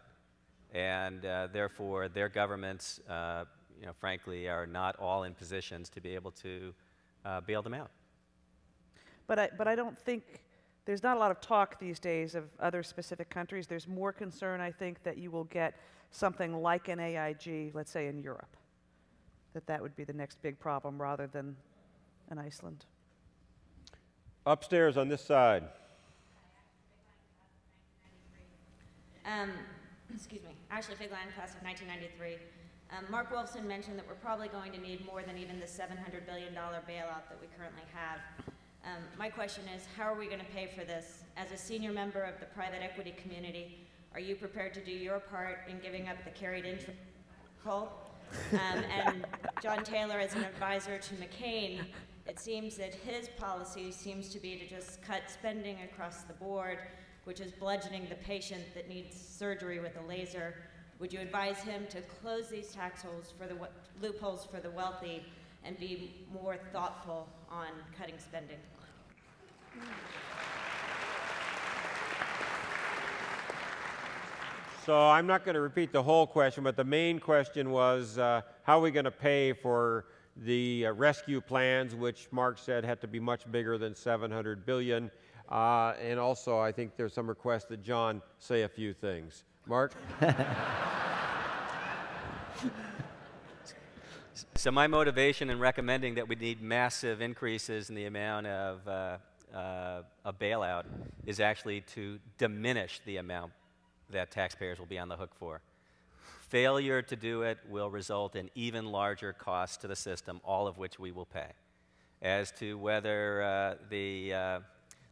And therefore, their governments, frankly, are not all in positions to be able to bail them out. But I don't think, there's not a lot of talk these days of other specific countries. There's more concern, I think, that you will get something like an AIG, let's say in Europe. That would be the next big problem rather than an Iceland. Upstairs on this side. Excuse me, Ashley Figline, class of 1993. Mark Wolfson mentioned that we're probably going to need more than even the $700 billion bailout that we currently have. My question is, how are we going to pay for this? As a senior member of the private equity community, are you prepared to do your part in giving up the carried interest? And John Taylor, as an advisor to McCain, it seems that his policy seems to be to just cut spending across the board, which is bludgeoning the patient that needs surgery with a laser. Would you advise him to close these tax holes for the loopholes for the wealthy and be more thoughtful on cutting spending? So I'm not going to repeat the whole question, but the main question was how are we going to pay for the rescue plans, which Mark said had to be much bigger than $700 billion. And also, I think there's some request that John say a few things. Mark? So my motivation in recommending that we need massive increases in the amount of a bailout is actually to diminish the amount that taxpayers will be on the hook for. Failure to do it will result in even larger costs to the system, all of which we will pay. As to whether the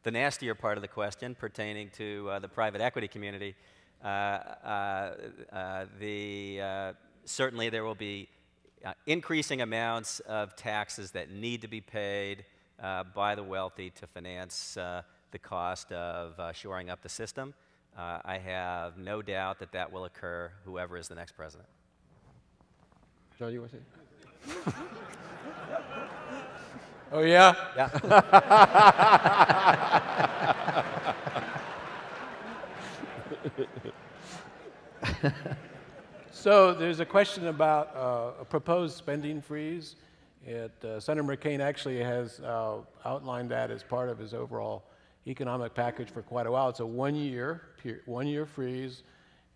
nastier part of the question pertaining to the private equity community, certainly there will be increasing amounts of taxes that need to be paid by the wealthy to finance the cost of shoring up the system. I have no doubt that that will occur, whoever is the next president. John, you want to say? Oh, yeah? Yeah. So there's a question about a proposed spending freeze. Senator McCain actually has outlined that as part of his overall economic package for quite a while. It's a one-year freeze,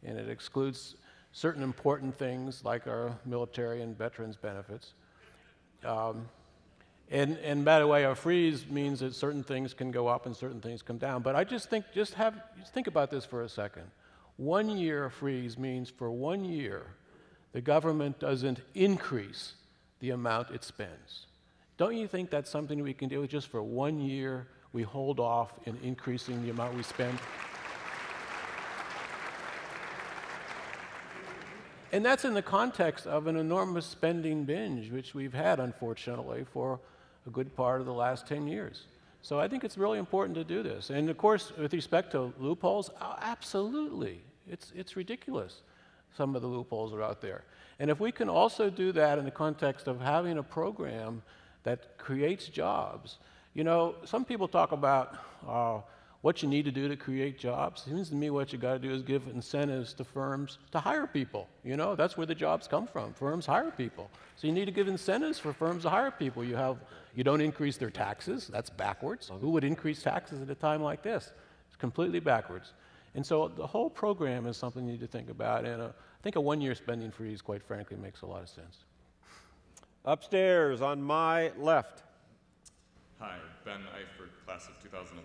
and it excludes certain important things like our military and veterans benefits. And by the way, a freeze means that certain things can go up and certain things come down. But I just think, think about this for a second. 1 year freeze means for 1 year, the government doesn't increase the amount it spends. Don't you think that's something we can do just for 1 year? We hold off in increasing the amount we spend. And that's in the context of an enormous spending binge, which we've had, unfortunately, for a good part of the last 10 years. So I think it's really important to do this. And of course, with respect to loopholes, absolutely. It's ridiculous, some of the loopholes are out there. And if we can also do that in the context of having a program that creates jobs. You know, some people talk about what you need to do to create jobs. It seems to me what you got to do is give incentives to firms to hire people. You know, that's where the jobs come from. Firms hire people. So you need to give incentives for firms to hire people. You don't increase their taxes. That's backwards. Who would increase taxes at a time like this? It's completely backwards. And so the whole program is something you need to think about. And I think a one-year spending freeze, quite frankly, makes a lot of sense. Upstairs on my left. Hi, Ben Eifert, class of 2003,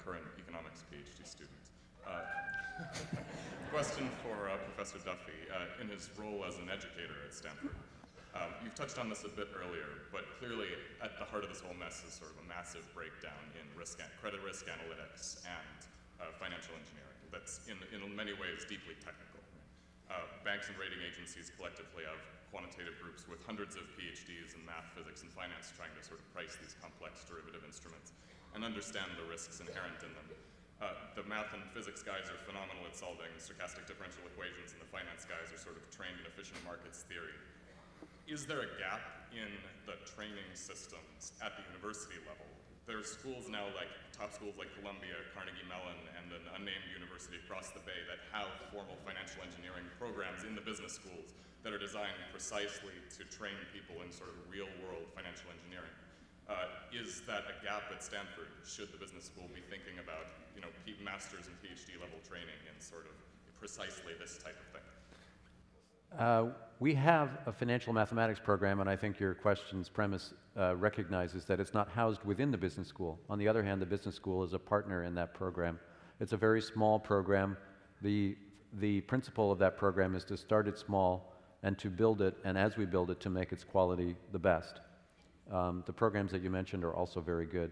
current economics PhD student. Question for Professor Duffy. In his role as an educator at Stanford, you've touched on this a bit earlier, but clearly at the heart of this whole mess is sort of a massive breakdown in credit risk analytics and financial engineering that's in many ways deeply technical. Banks and rating agencies collectively have quantitative groups with hundreds of PhDs in math, physics, and finance trying to sort of price these complex derivative instruments and understand the risks inherent in them. The math and physics guys are phenomenal at solving stochastic differential equations, and the finance guys are sort of trained in efficient markets theory. Is there a gap in the training systems at the university level? There's schools now, like top schools like Columbia, Carnegie Mellon, and an unnamed university across the Bay that have formal financial engineering programs in the business schools that are designed precisely to train people in sort of real-world financial engineering. Is that a gap at Stanford? Should the business school be thinking about, you know, master's and PhD level training in sort of precisely this type of thing? We have a financial mathematics program, and I think your question's premise recognizes that it's not housed within the business school. On the other hand, the business school is a partner in that program. It's a very small program. The principle of that program is to start it small and to build it, and as we build it, to make its quality the best. The programs that you mentioned are also very good.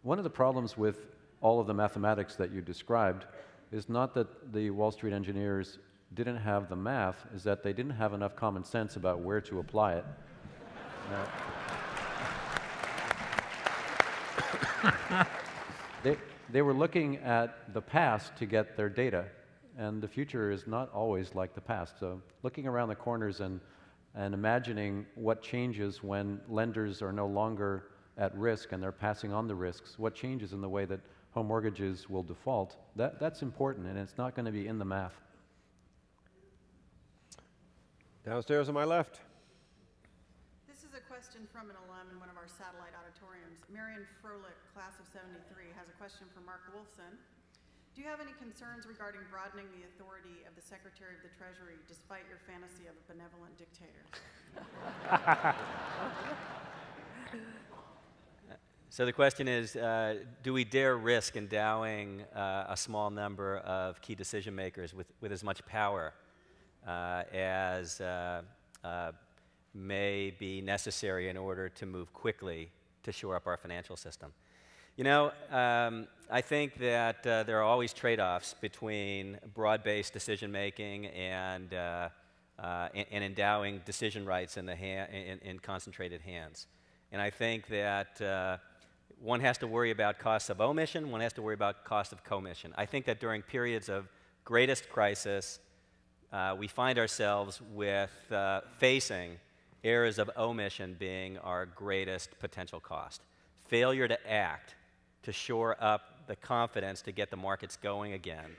One of the problems with all of the mathematics that you described is not that the Wall Street engineers didn't have the math, is that they didn't have enough common sense about where to apply it. They were looking at the past to get their data, and the future is not always like the past. So looking around the corners and imagining what changes when lenders are no longer at risk and they're passing on the risks, what changes in the way that home mortgages will default, that's important, and it's not going to be in the math. Downstairs on my left. This is a question from an alum in one of our satellite auditoriums. Marion Froelich, class of 73, has a question for Mark Wolfson. Do you have any concerns regarding broadening the authority of the Secretary of the Treasury despite your fantasy of a benevolent dictator? So the question is, do we dare risk endowing a small number of key decision makers with as much power as may be necessary in order to move quickly to shore up our financial system? You know, I think that there are always trade-offs between broad-based decision-making and endowing decision rights in concentrated hands. And I think that one has to worry about costs of omission, one has to worry about costs of commission. I think that during periods of greatest crisis, we find ourselves with facing areas of omission being our greatest potential cost. Failure to act to shore up the confidence to get the markets going again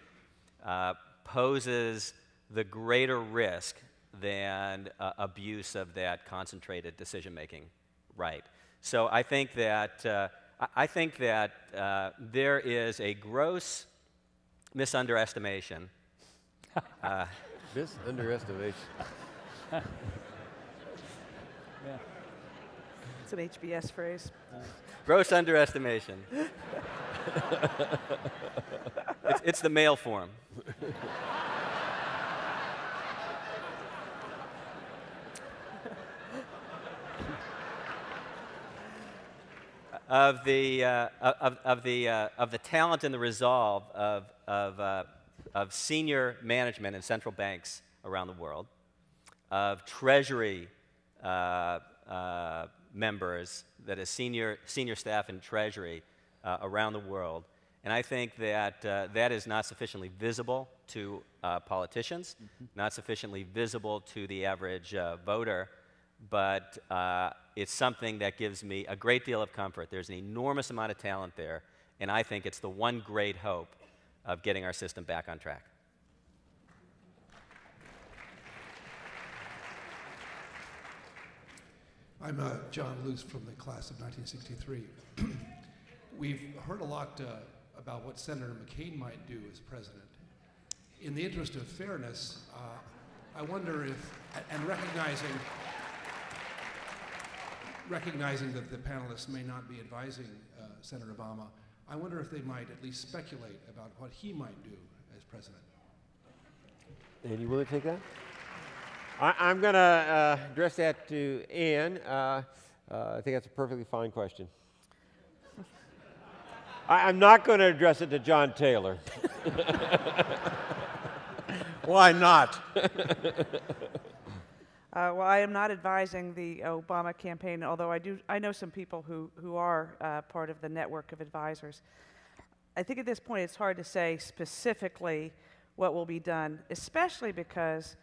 poses the greater risk than abuse of that concentrated decision-making right. So I think that there is a gross misunderestimation. Misunderestimation. Yeah. It's an HBS phrase. Gross underestimation. It's the male form. Of the talent and the resolve of senior management in central banks around the world, of Treasury members, that is senior staff in Treasury around the world, and I think that that is not sufficiently visible to politicians, not sufficiently visible to the average voter, but it's something that gives me a great deal of comfort. There's an enormous amount of talent there, and I think it's the one great hope of getting our system back on track. I'm John Luce from the class of 1963. We've heard a lot about what Senator McCain might do as president. In the interest of fairness, I wonder if, and recognizing that the panelists may not be advising Senator Obama, I wonder if they might at least speculate about what he might do as president. And you willing to take that? I'm going to address that to Ann. I think that's a perfectly fine question. I'm not going to address it to John Taylor. Why not? Well, I am not advising the Obama campaign, although I know some people who are part of the network of advisors. I think at this point it's hard to say specifically what will be done, especially because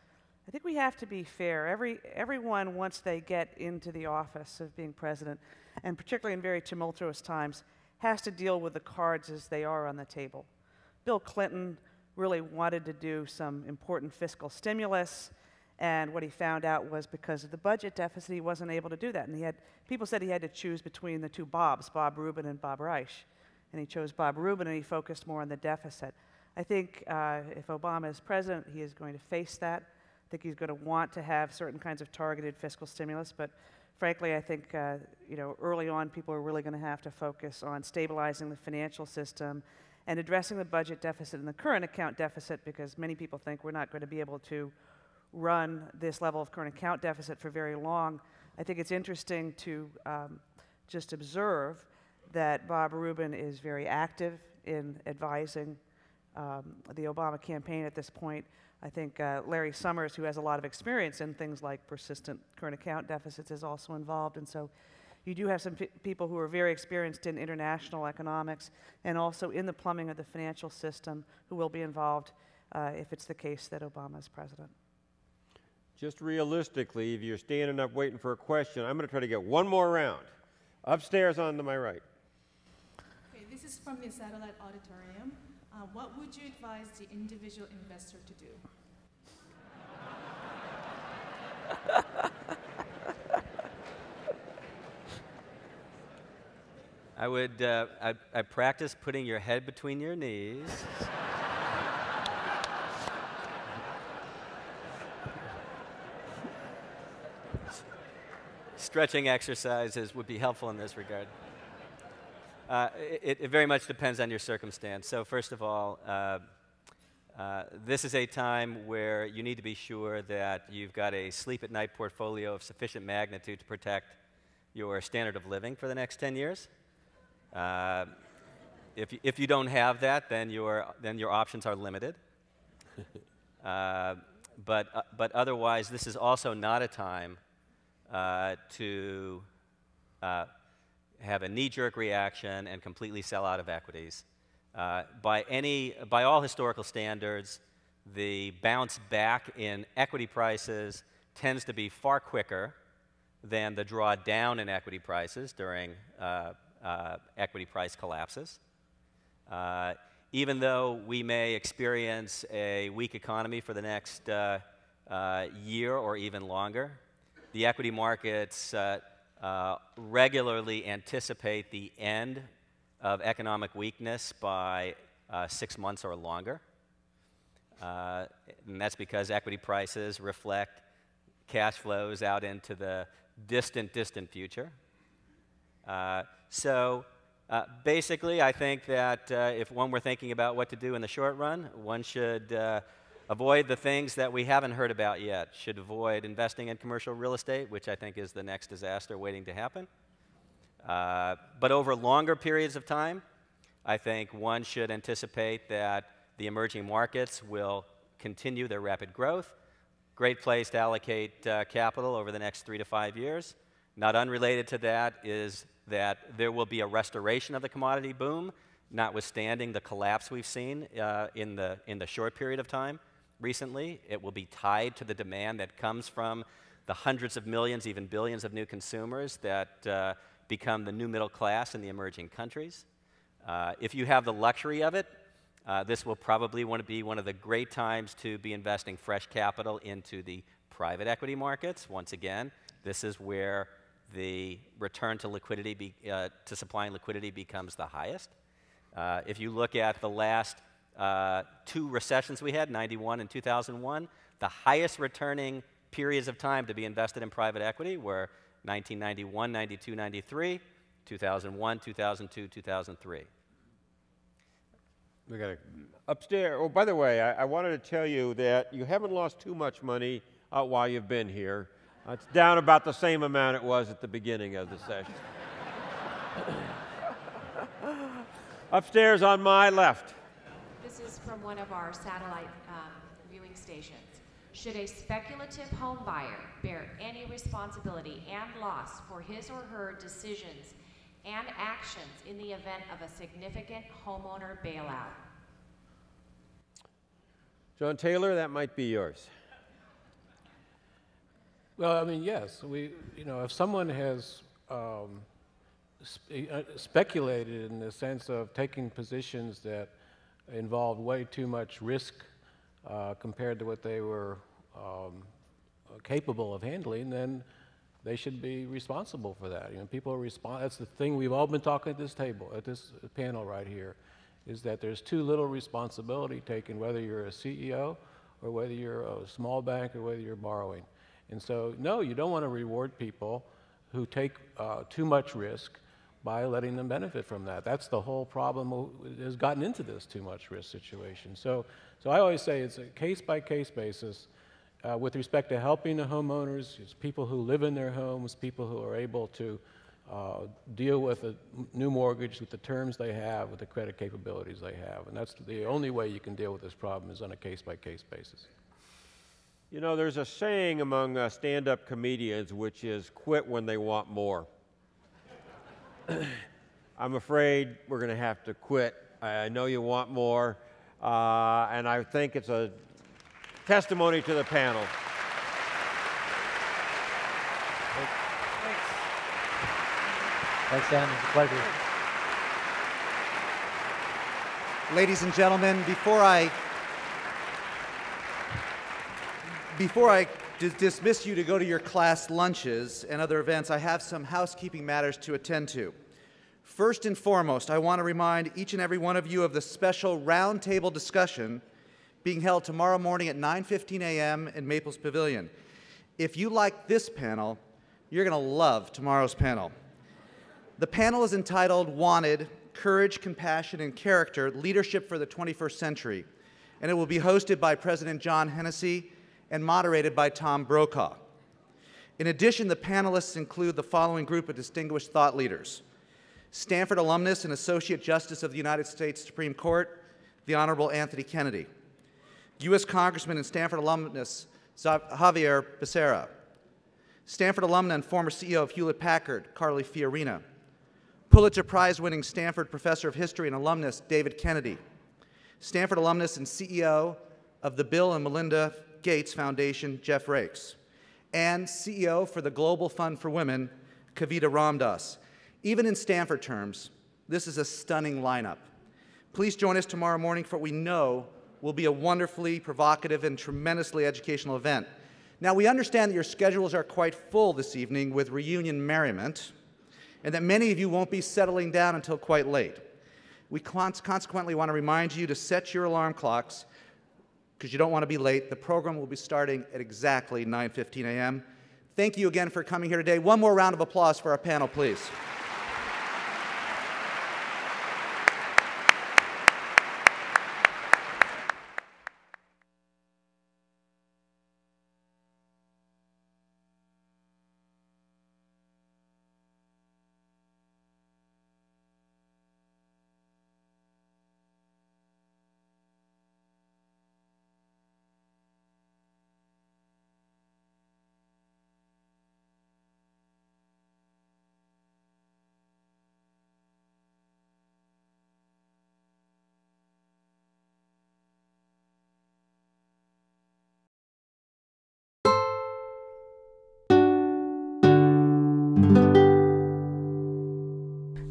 I think we have to be fair. Everyone, once they get into the office of being president, and particularly in very tumultuous times, has to deal with the cards as they are on the table. Bill Clinton really wanted to do some important fiscal stimulus, and what he found out was because of the budget deficit, he wasn't able to do that. And people said he had to choose between the two Bobs, Bob Rubin and Bob Reich. And he chose Bob Rubin, and he focused more on the deficit. I think if Obama is president, he is going to face that. I think he's going to want to have certain kinds of targeted fiscal stimulus, but frankly, I think early on, people are really going to have to focus on stabilizing the financial system and addressing the budget deficit and the current account deficit, because many people think we're not going to be able to run this level of current account deficit for very long. I think it's interesting to just observe that Bob Rubin is very active in advising the Obama campaign at this point. I think Larry Summers, who has a lot of experience in things like persistent current account deficits, is also involved. And so you do have some people who are very experienced in international economics and also in the plumbing of the financial system who will be involved if it's the case that Obama is president. Just realistically, if you're standing up waiting for a question, I'm going to try to get one more round. Upstairs on to my right. Okay, this is from the Satellite Auditorium. What would you advise the individual investor to do? I would I practice putting your head between your knees. Stretching exercises would be helpful in this regard. It very much depends on your circumstance. So first of all, this is a time where you need to be sure that you've got a sleep-at-night portfolio of sufficient magnitude to protect your standard of living for the next 10 years. If you don't have that, then your options are limited. But otherwise, this is also not a time to have a knee-jerk reaction and completely sell out of equities. By all historical standards, the bounce back in equity prices tends to be far quicker than the drawdown in equity prices during equity price collapses. Even though we may experience a weak economy for the next year or even longer, the equity markets regularly anticipate the end of economic weakness by 6 months or longer. And that's because equity prices reflect cash flows out into the distant future. Basically, I think that if one were thinking about what to do in the short run, one should avoid the things that we haven't heard about yet. Should avoid investing in commercial real estate, which I think is the next disaster waiting to happen. But over longer periods of time, I think one should anticipate that the emerging markets will continue their rapid growth. Great place to allocate capital over the next 3 to 5 years. Not unrelated to that is that there will be a restoration of the commodity boom, notwithstanding the collapse we've seen in the short period of time recently. It will be tied to the demand that comes from the hundreds of millions, even billions of new consumers that become the new middle class in the emerging countries. If you have the luxury of it, this will probably be one of the great times to be investing fresh capital into the private equity markets. Once again, this is where the return to liquidity, to supply and liquidity becomes the highest. If you look at the last 2 recessions we had, 91 and 2001, the highest returning periods of time to be invested in private equity were 1991, 92, 93, 2001, 2002, 2003. We got upstairs. Oh, by the way, I wanted to tell you that you haven't lost too much money while you've been here. It's down about the same amount it was at the beginning of the session. Upstairs on my left. This is from one of our satellite viewing stations. Should a speculative home buyer bear any responsibility and loss for his or her decisions and actions in the event of a significant homeowner bailout? John Taylor, that might be yours. Well, I mean, yes. If someone has speculated in the sense of taking positions that involved way too much risk compared to what they were capable of handling, then they should be responsible for that. People respond. That's the thing we've all been talking at this table, at this panel right here, is that there's too little responsibility taken, whether you're a CEO or whether you're a small bank or whether you're borrowing. And so, no, you don't want to reward people who take too much risk by letting them benefit from that. That's the whole problem that has gotten into this too much risk situation. So I always say it's a case-by-case basis with respect to helping the homeowners. It's people who live in their homes, people who are able to deal with a new mortgage with the terms they have, with the credit capabilities they have. And that's the only way you can deal with this problem is on a case-by-case basis. You know, there's a saying among stand-up comedians which is quit when they want more. I'm afraid we're going to have to quit. I know you want more, and I think it's a testimony to the panel. Thanks, Sam. It's a pleasure. Ladies and gentlemen, before I dismiss you to go to your class lunches and other events, I have some housekeeping matters to attend to. First and foremost, I want to remind each and every one of you of the special roundtable discussion being held tomorrow morning at 9:15 a.m. in Maples Pavilion. If you like this panel, you're going to love tomorrow's panel. The panel is entitled Wanted, Courage, Compassion, and Character, Leadership for the 21st Century, and it will be hosted by President John Hennessy and moderated by Tom Brokaw. In addition, the panelists include the following group of distinguished thought leaders: Stanford alumnus and Associate Justice of the United States Supreme Court, the Honorable Anthony Kennedy; U.S. Congressman and Stanford alumnus Javier Becerra; Stanford alumna and former CEO of Hewlett-Packard, Carly Fiorina; Pulitzer Prize-winning Stanford Professor of History and alumnus David Kennedy; Stanford alumnus and CEO of the Bill and Melinda Gates Foundation, Jeff Rakes; and CEO for the Global Fund for Women, Kavita Ramdas. Even in Stanford terms, this is a stunning lineup. Please join us tomorrow morning for what we know will be a wonderfully provocative and tremendously educational event. Now, we understand that your schedules are quite full this evening with reunion merriment, and that many of you won't be settling down until quite late. We consequently want to remind you to set your alarm clocks because you don't want to be late. The program will be starting at exactly 9:15 a.m. Thank you again for coming here today. One more round of applause for our panel, please.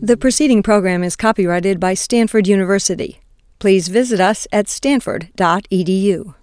The preceding program is copyrighted by Stanford University. Please visit us at stanford.edu.